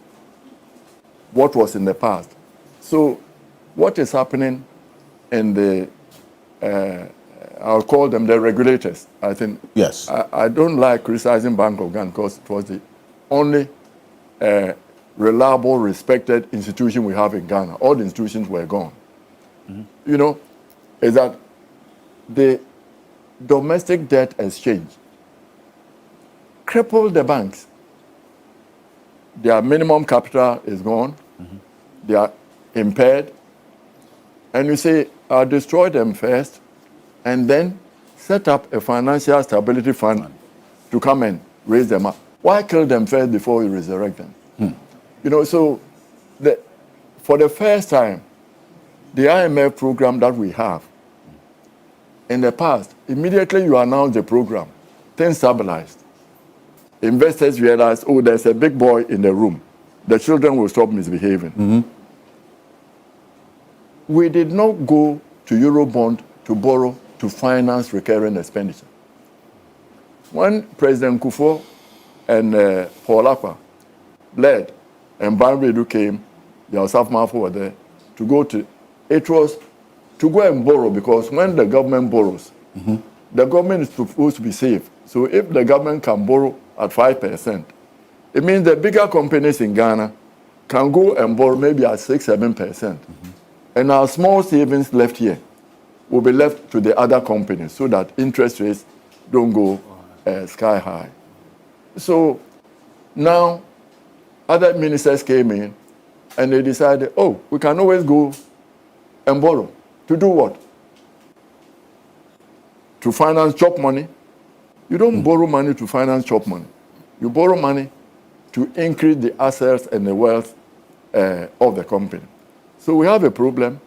what was in the past. So what is happening in the, I'll call them the regulators, I think. Yes. I don't like criticizing Bank of Ghana because it was the only reliable, respected institution we have in Ghana. All the institutions were gone. You know, is that the domestic debt exchange crippled the banks. Their minimum capital is gone. They are impaired. And you say, I'll destroy them first and then set up a financial stability fund to come and raise them up. Why kill them first before you resurrect them? You know, so for the first time, the IMF program that we have, in the past, immediately you announce the program, things stabilized. Investors realized, oh, there's a big boy in the room. The children will stop misbehaving. We did not go to Eurobond to borrow to finance recurring expenditure. When President Kufuor and Paul Akwa led, and Banbedu came, Yosef Mafo were there, to go to, it was to go and borrow, because when the government borrows, the government is supposed to be safe. So if the government can borrow at 5%, it means the bigger companies in Ghana can go and borrow maybe at 6-7%. And our small savings left here will be left to the other companies so that interest rates don't go sky high. So now other ministers came in and they decided, oh, we can always go and borrow. To do what? To finance chop money. You don't borrow money to finance chop money. You borrow money to increase the assets and the wealth of the company. So we have a problem.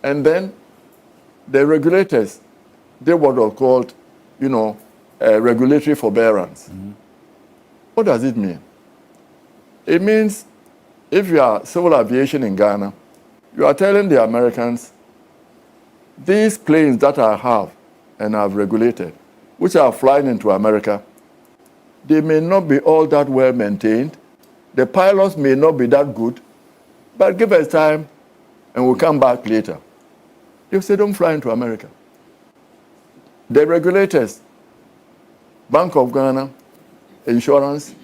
And then the regulators, they what are called, you know, regulatory forbearance. What does it mean? It means if you are civil aviation in Ghana, you are telling the Americans, these planes that I have and I've regulated, which are flying into America, they may not be all that well maintained. The pilots may not be that good, but give us time and we'll come back later. They say, don't fly into America. The regulators, Bank of Ghana, insurance,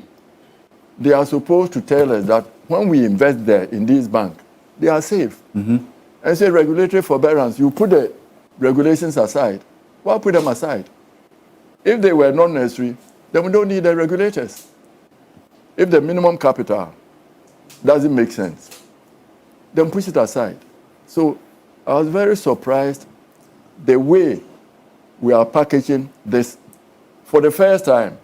they are supposed to tell us that when we invest there in this bank, they are safe. And say regulatory forbearance, you put the regulations aside. Why put them aside? If they were not necessary, then we don't need the regulators. If the minimum capital doesn't make sense, then push it aside. So I was very surprised the way we are packaging this. For the first time,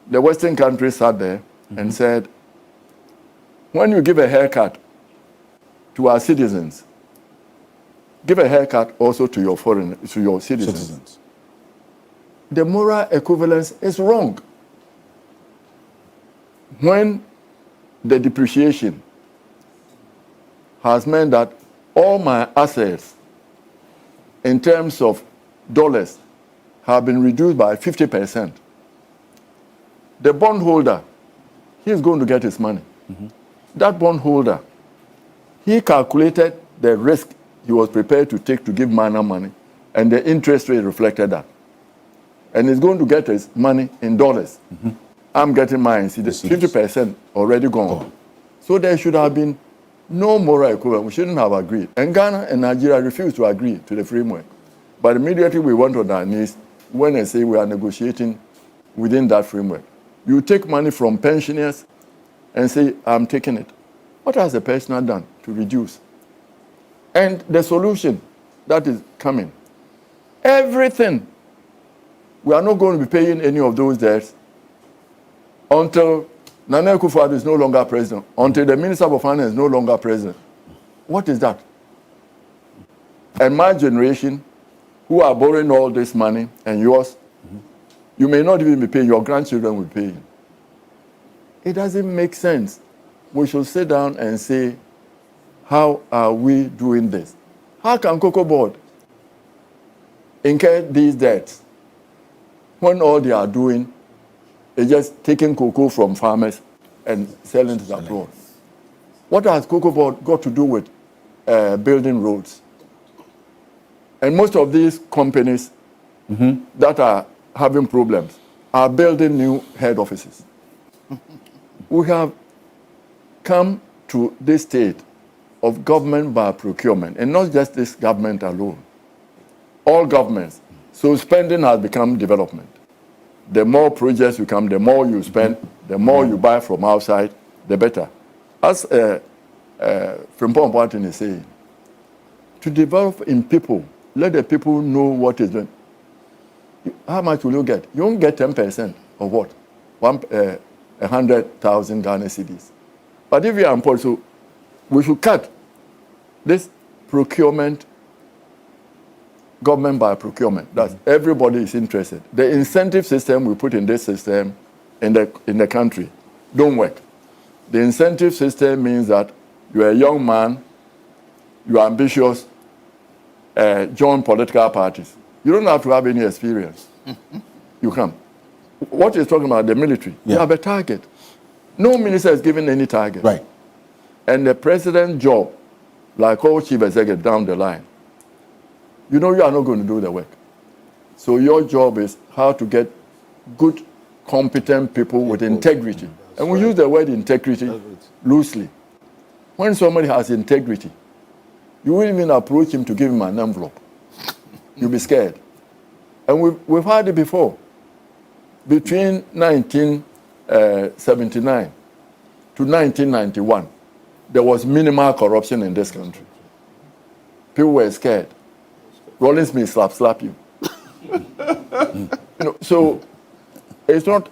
the Western countries sat there and said, when you give a haircut to our citizens, give a haircut also to your citizens. The moral equivalence is wrong. When the depreciation has meant that all my assets in terms of dollars have been reduced by 50%, the bondholder, he is going to get his money. That bondholder, he calculated the risk he was prepared to take to give Mana money, and the interest rate reflected that. And he's going to get his money in dollars. I'm getting mine. See, the 50% already gone. So there should have been no moral equivalent. We shouldn't have agreed. And Ghana and Nigeria refused to agree to the framework. But immediately we went on our knees when they say we are negotiating within that framework. You take money from pensioners and say, I'm taking it. What has the pensioner done to reduce? And the solution that is coming, everything, we are not going to be paying any of those debts until Nana Akufo-Addo is no longer president, until the Minister of Finance is no longer president. What is that? And my generation, who are borrowing all this money, and yours, you may not even be paying, your grandchildren will be paying. It doesn't make sense. We should sit down and say, how are we doing this? How can Cocoa Board incur these debts when all they are doing is just taking cocoa from farmers and selling it abroad? What has Cocoa Board got to do with building roads? And most of these companies that are having problems are building new head offices. We have come to this state of government by procurement, and not just this government alone. All governments. So spending has become development. The more projects you come, the more you spend, the more you buy from outside, the better. As Frimpong Boateng is saying, to develop in people, let the people know what is doing. How much will you get? You won't get 10% of what? 100,000 Ghana cedis. But if you are employed, so we should cut this procurement, government by procurement. That everybody is interested. The incentive system we put in this system in the country don't work. The incentive system means that you are a young man, you are ambitious, join political parties. You don't have to have any experience. You come. What is talking about the military? You have a target. No minister is given any target. Right. And the president's job, like all chief executive down the line, you know you are not going to do the work. So your job is how to get good, competent people with integrity. And we use the word integrity loosely. When somebody has integrity, you won't even approach him to give him an envelope. You'll be scared. And we've had it before. Between 1979 to 1991, there was minimal corruption in this country. People were scared. Rollins may slap you. So it's not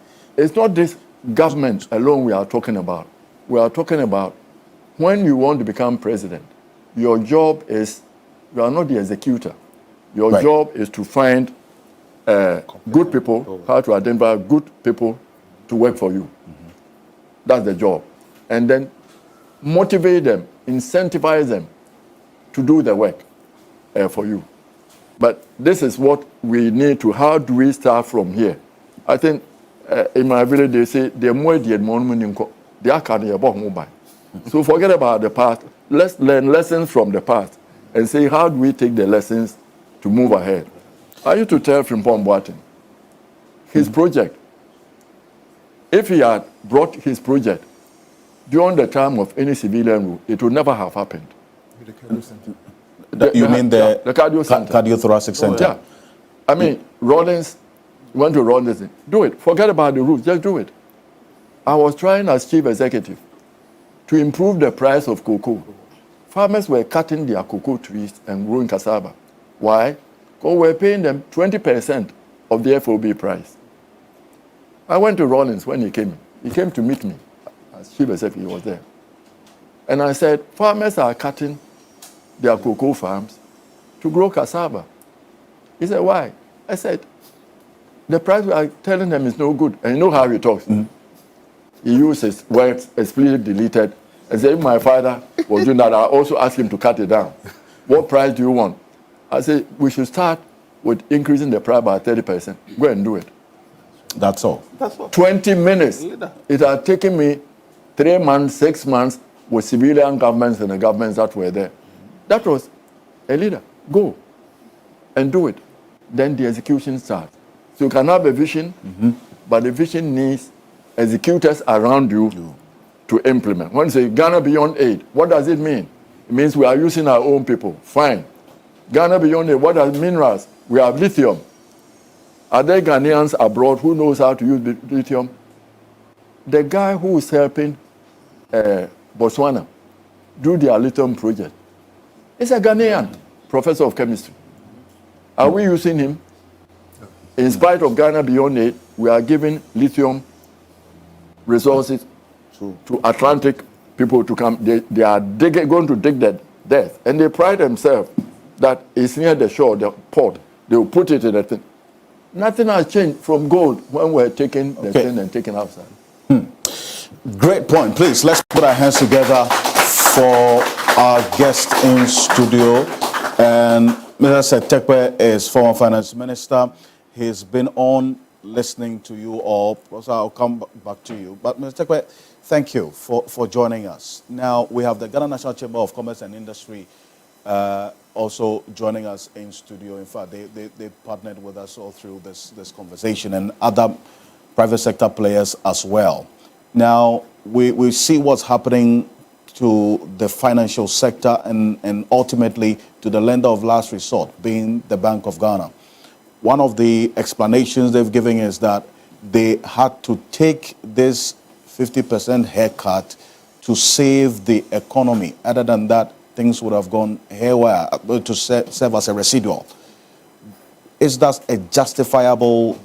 this government alone we are talking about. We are talking about when you want to become president, your job is, you are not the executor. Your job is to find good people, how to identify good people to work for you. That's the job. and then motivate them, incentivize them to do the work for you. But this is what we need to, how do we start from here? I think in my village they say, the more the mobile. So forget about the past. Let's learn lessons from the past and say, how do we take the lessons to move ahead? I used to tell Frimpong Boateng, his project, if he had brought his project during the time of any civilian rule, it would never have happened. You mean the cardio center. Cardiothoracic center? Yeah. I mean, Rawlings, you want to run this thing, do it. Forget about the rules, just do it. I was trying as chief executive to improve the price of cocoa. Farmers were cutting their cocoa trees and growing cassava. Why? Because we're paying them 20% of the FOB price. I went to Rawlings when he came. He came to meet me as chief executive, he was there. And I said, farmers are cutting their cocoa farms to grow cassava. He said, why? I said, the price we are telling them is no good. And you know how he talks. Mm-hmm. He uses words, explicit deleted, and said, if my father was doing that, I also asked him to cut it down. What price do you want? I said, we should start with increasing the price by 30%. Go and do it. That's all. 20 minutes. It had taken me 3 months, 6 months with civilian governments and the governments that were there. That was a leader. Go and do it. Then the execution starts. So you can have a vision, but the vision needs executors around you to implement. When you say Ghana Beyond Aid, what does it mean? It means we are using our own people. Fine. Ghana Beyond Aid, what does minerals? We have lithium. Are there Ghanaians abroad who knows how to use lithium? The guy who is helping Botswana do their lithium project is a Ghanaian professor of chemistry. Are we using him? In spite of Ghana Beyond Aid, we are giving lithium resources to Atlantic people to come. They are going to dig that death. And they pride themselves that it's near the shore, the port. They will put it in a thing. Nothing has changed from gold when we're taking the thing and taking outside. Great point. Please, let's put our hands together for our guest in studio. And Mr. Tekwe is former finance minister. He's been on listening to you all. So I'll come back to you. But Mr. Tekwe, thank you for joining us. Now, we have the Ghana National Chamber of Commerce and Industry also joining us in studio. In fact, they partnered with us all through this conversation, and other private sector players as well. Now, we see what's happening to the financial sector and ultimately to the lender of last resort, being the Bank of Ghana. One of the explanations they've given is that they had to take this 50% haircut to save the economy. Other than that, things would have gone haywire to serve as a residual. Is that a justifiable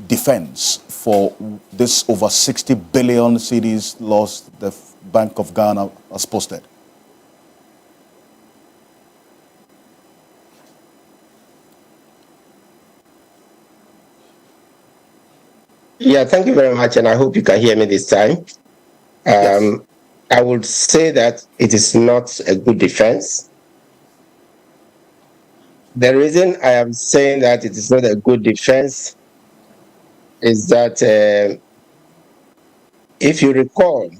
defense for this over 60 billion cedis loss the Bank of Ghana has posted? Yeah, thank you very much, and I hope you can hear me this time. Yes. I would say that it is not a good defense. The reason I am saying that it is not a good defense is that if you recall,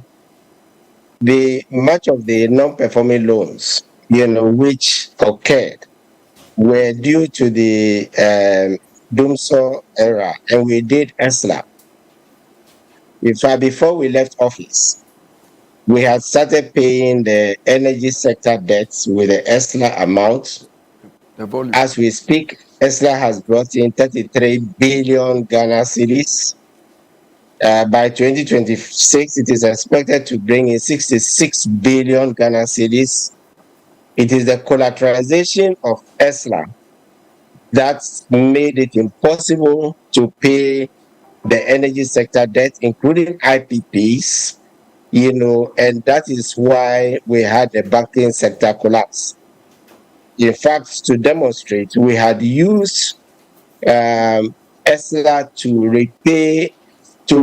much of the non-performing loans, which occurred, were due to the Doomsor era, and we did ESLA. In fact, before we left office, we had started paying the energy sector debts with the ESLA amount. As we speak, ESLA has brought in 33 billion Ghana cedis. By 2026, it is expected to bring in 66 billion Ghana cedis. It is the collateralization of ESLA that made it impossible to pay the energy sector debt, including IPPs, and that is why we had the banking sector collapse. In fact, to demonstrate, we had used ESLA to repay, to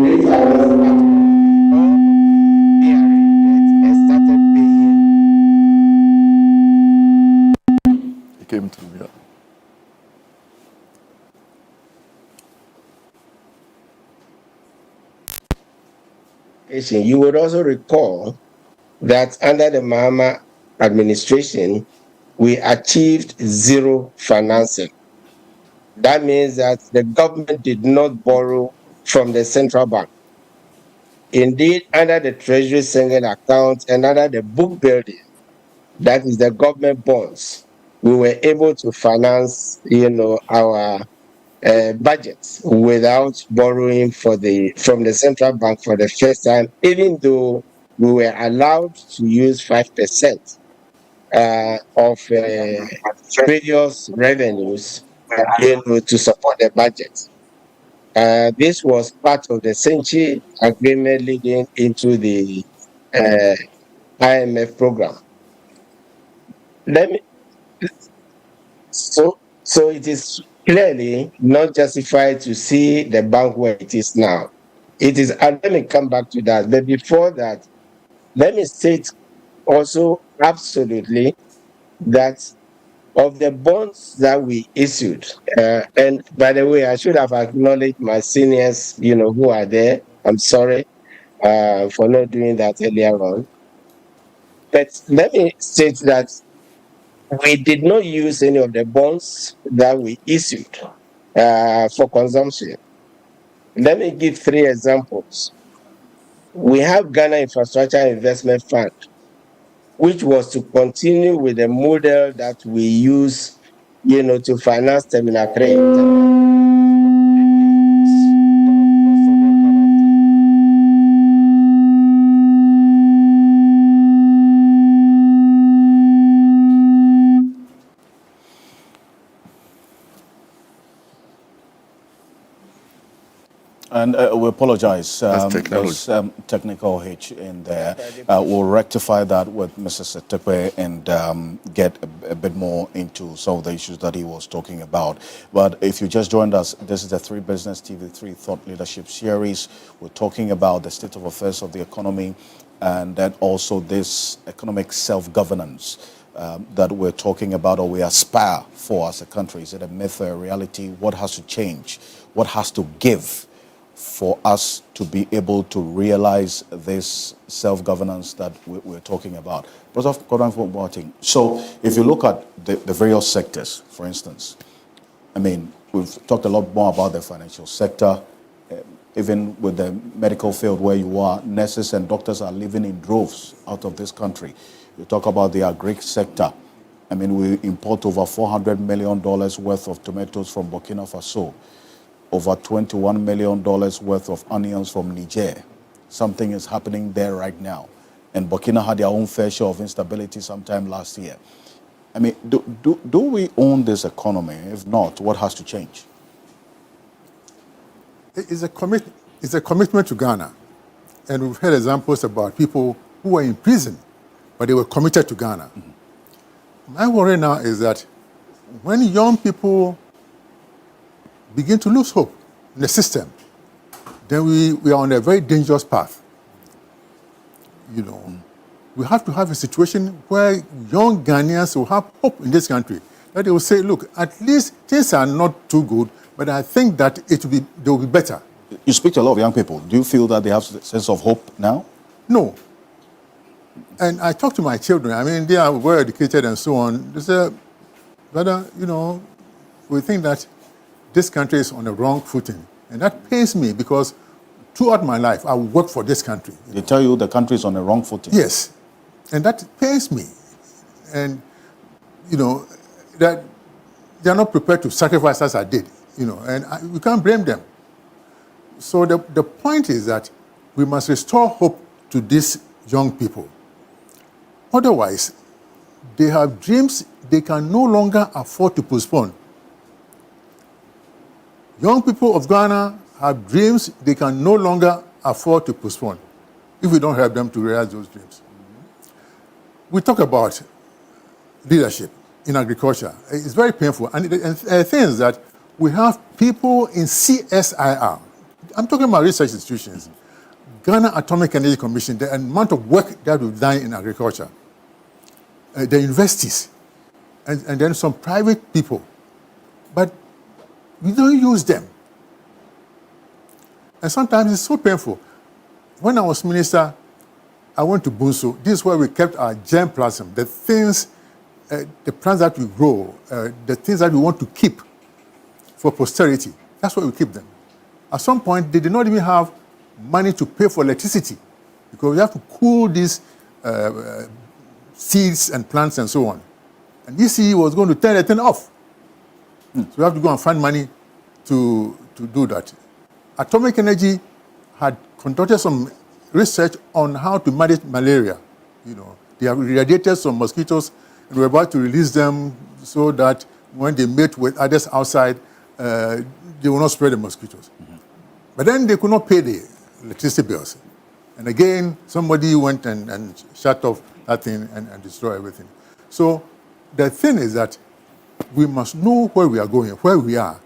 came through. Yeah. You would also recall that under the Mahama administration, we achieved zero financing. That means that the government did not borrow from the central bank. Indeed, under the Treasury single account and under the book building, that is the government bonds, we were able to finance, our budgets without borrowing from the central bank for the first time, even though we were allowed to use 5% of previous revenues, to support the budget. This was part of the Senchi agreement leading into the IMF program. Let me so it is clearly not justified to see the bank where it is now. It is, and let me come back to that. But before that, let me state also absolutely that of the bonds that we issued, and by the way, I should have acknowledged my seniors, who are there. I'm sorry for not doing that earlier on. But let me state that we did not use any of the bonds that we issued for consumption. Let me give 3 examples. We have Ghana Infrastructure Investment Fund, which was to continue with the model that we use, to finance Terminal 3. And we apologize. That's There's technical hitch in there. We'll rectify that with Mr. Setepe and get a bit more into some of the issues that he was talking about. But if you just joined us, this is the 3 Business TV 3 Thought Leadership Series. We're talking about the state of affairs of the economy and then also this economic self-governance that we're talking about or we aspire for as a country. Is it a myth or a reality? What has to change? What has to give for us to be able to realize this self-governance that we're talking about? So if you look at the various sectors, for instance, I mean, we've talked a lot more about the financial sector, even with the medical field where you are, nurses and doctors are living in droves out of this country. You talk about the agri sector. I mean, we import over $400 million worth of tomatoes from Burkina Faso, over $21 million worth of onions from Niger. Something is happening there right now. And Burkina had their own fair share of instability sometime last year. I mean, do we own this economy? If not, what has to change? It's a commitment to Ghana. And we've heard examples about people who were in prison, but they were committed to Ghana. Mm-hmm. My worry now is that when young people begin to lose hope in the system, then we are on a very dangerous path. We have to have a situation where young Ghanaians will have hope in this country. That they will say, look, at least things are not too good, but I think that they will be better. You speak to a lot of young people. Do you feel that they have a sense of hope now? No. And I talk to my children. I mean, they are well educated and so on. They say, brother, we think that this country is on the wrong footing. And that pains me because throughout my life, I worked for this country. They tell you the country is on the wrong footing? Yes. And that pains me. And, that they are not prepared to sacrifice as I did, and we can't blame them. So the point is that we must restore hope to these young people. Otherwise, they have dreams they can no longer afford to postpone. Young people of Ghana have dreams they can no longer afford to postpone if we don't help them to realize those dreams. We talk about leadership in agriculture. It's very painful. And the thing is that we have people in CSIR. I'm talking about research institutions. Ghana Atomic Energy Commission, the amount of work that we've done in agriculture, the universities, and then some private people. But we don't use them. And sometimes it's so painful. When I was minister, I went to Bunso. This is where we kept our germplasm, the things, the plants that we grow, the things that we want to keep for posterity. That's where we keep them. At some point, they did not even have money to pay for electricity because we have to cool these seeds and plants and so on. And ECE was going to turn the thing off. So we have to go and find money to do that. Atomic Energy had conducted some research on how to manage malaria. You know, they have irradiated some mosquitoes and we're about to release them so that when they mate with others outside, they will not spread the mosquitoes. But then they could not pay the electricity bills. And again, somebody went and shut off that thing and destroyed everything. So the thing is that we must know where we are going, where we are,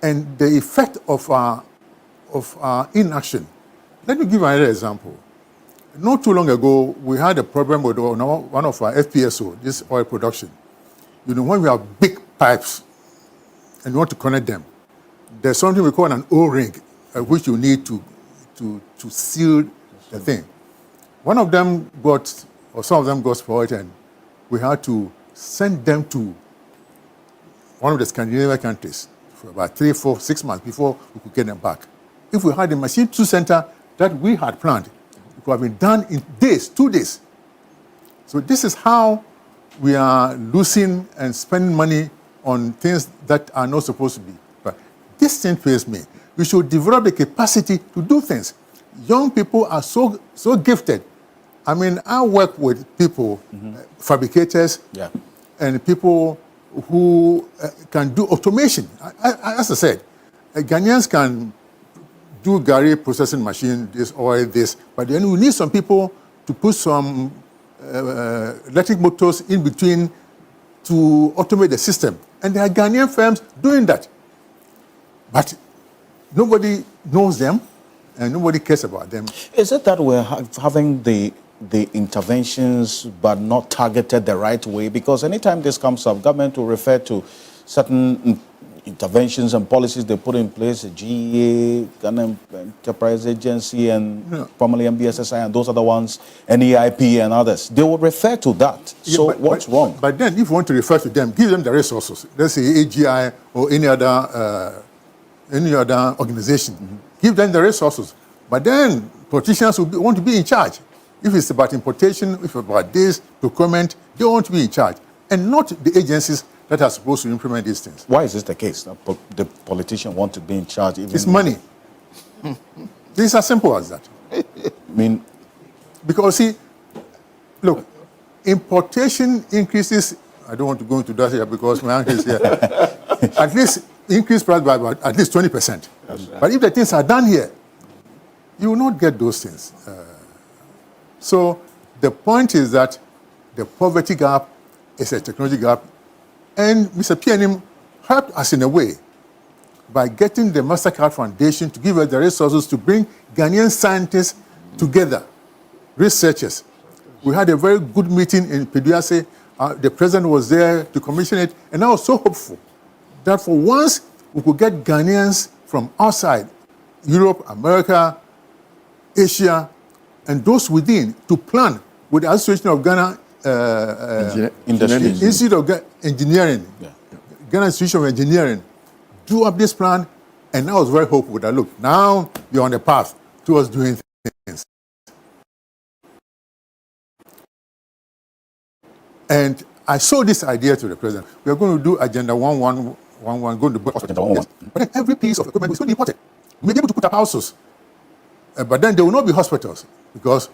and the effect of our inaction. Let me give another example. Not too long ago, we had a problem with one of our FPSO, this oil production. You know, when we have big pipes and you want to connect them, there's something we call an O-ring, which you need to seal the thing. One of them got, or some of them got spoiled, and we had to send them to one of the Scandinavian countries for about 3, 4, 6 months before we could get them back. If we had a machine tool center that we had planned, it could have been done in days, 2 days. So this is how we are losing and spending money on things that are not supposed to be. But this thing pains me. We should develop the capacity to do things. Young people are so gifted. I mean, I work with people, fabricators, and people who can do automation. As I said, Ghanaians can do Gary processing machine, this oil, this, but then we need some people to put some electric motors in between to automate the system. And there are Ghanaian firms doing that. But nobody knows them and nobody cares about them. Is it that we're having the interventions but not targeted the right way? Because anytime this comes up, government will refer to certain interventions and policies they put in place, the GEA, Ghana Enterprise Agency, and formerly MBSSI, and those other ones, NEIP and others. They will refer to that. So what's wrong? But then if you want to refer to them, give them the resources. Let's say AGI or any other organization. Give them the resources. But then politicians will want to be in charge. If it's about importation, if it's about this, procurement, they want to be in charge. And not the agencies that are supposed to implement these things. Why is this the case? The politician want to be in charge? It's money. It's as simple as that. I mean, because see, look, importation increases. I don't want to go into that here because my uncle is here. At least increase price by about at least 20%. But if the things are done here, you will not get those things. So the point is that the poverty gap is a technology gap. And Mr. PNM helped us in a way by getting the MasterCard Foundation to give us the resources to bring Ghanaian scientists together, researchers. We had a very good meeting in Peduase. The president was there to commission it, and I was so hopeful that for once we could get Ghanaians from outside, Europe, America, Asia, and those within to plan with the Association of Ghana Institute of Engineering, Ghana Institute of Engineering, drew up this plan, and I was very hopeful that, look, now you're on the path towards doing things. And I sold this idea to the president. We are going to do Agenda 1111, going to build Agenda 1111. But then every piece of equipment is going to be imported. We may be able to put up houses, but then there will not be hospitals because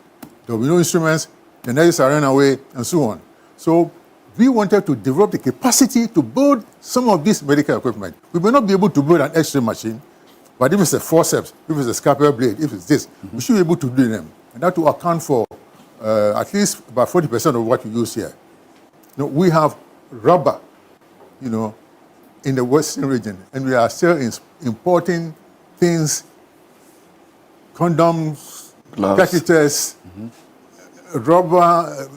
there will be no instruments, the nurses are running away, and so on. So we wanted to develop the capacity to build some of this medical equipment. We may not be able to build an X-ray machine, but if it's a forceps, if it's a scalpel blade, if it's this, we should be able to do them. And that will account for at least about 40% of what we use here. You know, we have rubber, you know, in the Western region, and we are still importing things, condoms, gloves, catheters, rubber,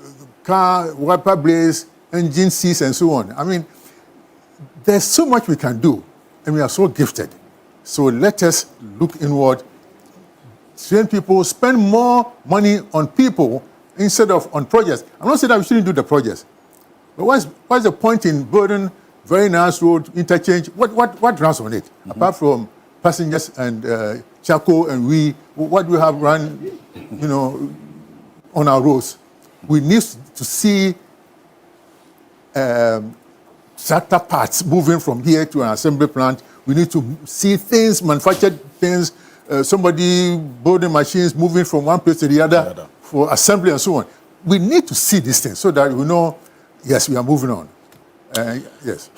car wiper blades, engine seats and so on. I mean, there's so much we can do, and we are so gifted. So let us look inward, train people, spend more money on people instead of on projects. I'm not saying that we shouldn't do the projects, but what's the point in building very nice road interchange? What runs on it? Apart from passengers and charcoal and what do we have run, on our roads? We need to see tractor parts moving from here to an assembly plant. We need to see things, manufactured things, somebody building machines moving from one place to the other for assembly and so on. We need to see these things so that we know, yes, we are moving on. Yes.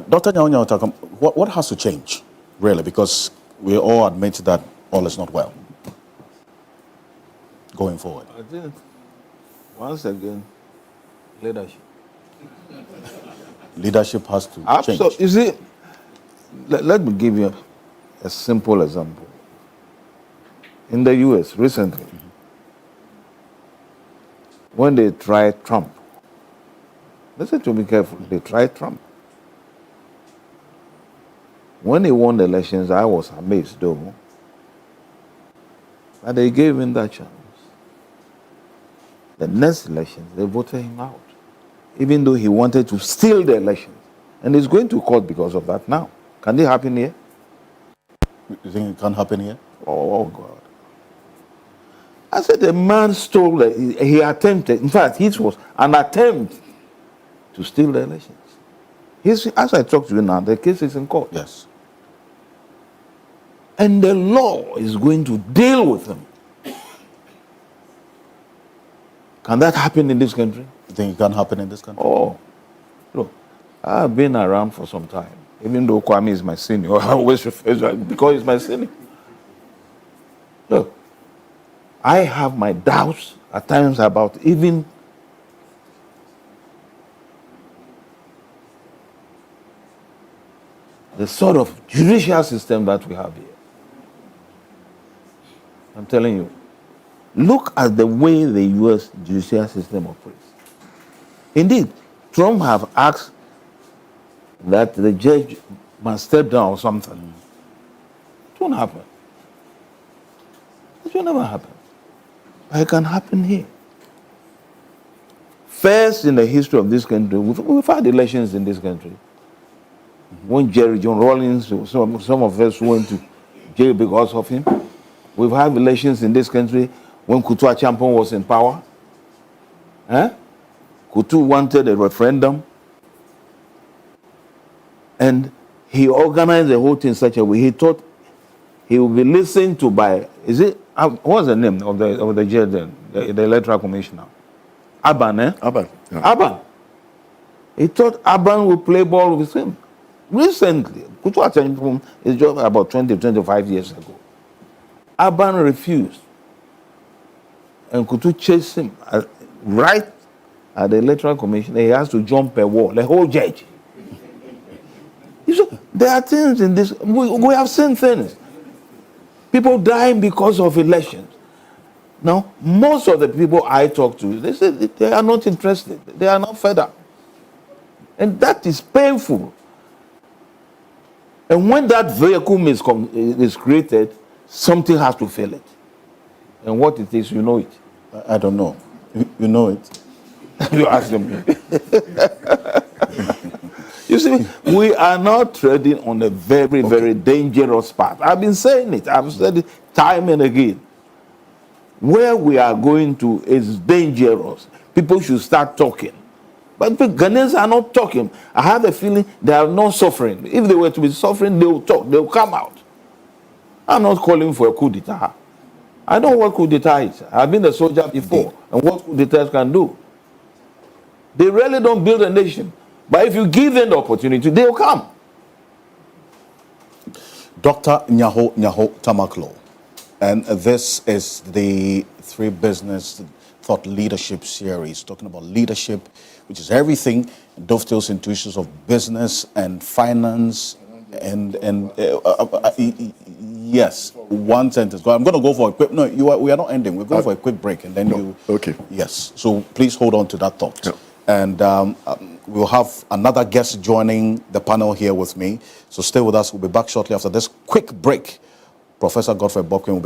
Dr. Nyaho Tamakloe, what has to change, really? Because we all admit that all is not well going forward. I think, once again, leadership. Leadership has to change. You see, let me give you a simple example. In the US recently, when they tried Trump, listen to me carefully, they tried Trump. When he won the elections, I was amazed though that they gave him that chance. The next elections, they voted him out, even though he wanted to steal the elections. And he's going to court because of that now. Can it happen here? You think it can happen here? Oh, God. I said the man stole, he attempted, in fact, it was an attempt to steal the elections. As I talk to you now, the case is in court. Yes. And the law is going to deal with him. Can that happen in this country? You think it can happen in this country? Oh, look, I've been around for some time. Even though Kwame is my senior, I always refer to him because he's my senior. Look, I have my doubts at times about even the sort of judicial system that we have here. I'm telling you, look at the way the U.S. judicial system operates. Indeed, Trump have asked that the judge must step down or something. It won't happen. It will never happen. But it can happen here. First in the history of this country, we've had elections in this country. When Jerry John Rawlings, some of us went to jail because of him. We've had elections in this country when Kutu Achampong was in power. Kutu wanted a referendum. And he organized the whole thing in such a way. He thought he would be listened to by, what's the name of the judge then, the electoral commissioner? Aban, eh? Aban. Yeah. Aban. He thought Aban would play ball with him. Recently, Kutu Achampong is just about 20, 25 years ago. Aban refused. And Kutu chased him right at the electoral commission. He has to jump a wall, the whole judge. There are things in this, we have seen things. People dying because of elections. Now, most of the people I talk to, they say they are not interested. They are not fed up. And that is painful. And when that vacuum is created, something has to fill it. And what it is, you know it. I don't know. You know it. You ask them. You see, we are now treading on a very, very dangerous path. I've been saying it. I've said it time and again. Where we are going to is dangerous. People should start talking. But Ghanaians are not talking. I have a feeling they are not suffering. If they were to be suffering, they will talk. They will come out. I'm not calling for a coup d'etat. I know what coup d'etat is. I've been a soldier before. And what coup d'etats can do. They really don't build a nation. But if you give them the opportunity, they will come. Dr. Nyaho Tamakloe, and this is the 3 Business Thought Leadership series, talking about leadership, which is everything, dovetails into issues of business and finance, and yes, one sentence. I'm going to go for a quick, we are not ending. We're going for a quick break, and then you. Okay. Yes, so please hold on to that thought. Yeah. And we'll have another guest joining the panel here with me. So stay with us. We'll be back shortly after this quick break. Professor Godfrey Bobkin will be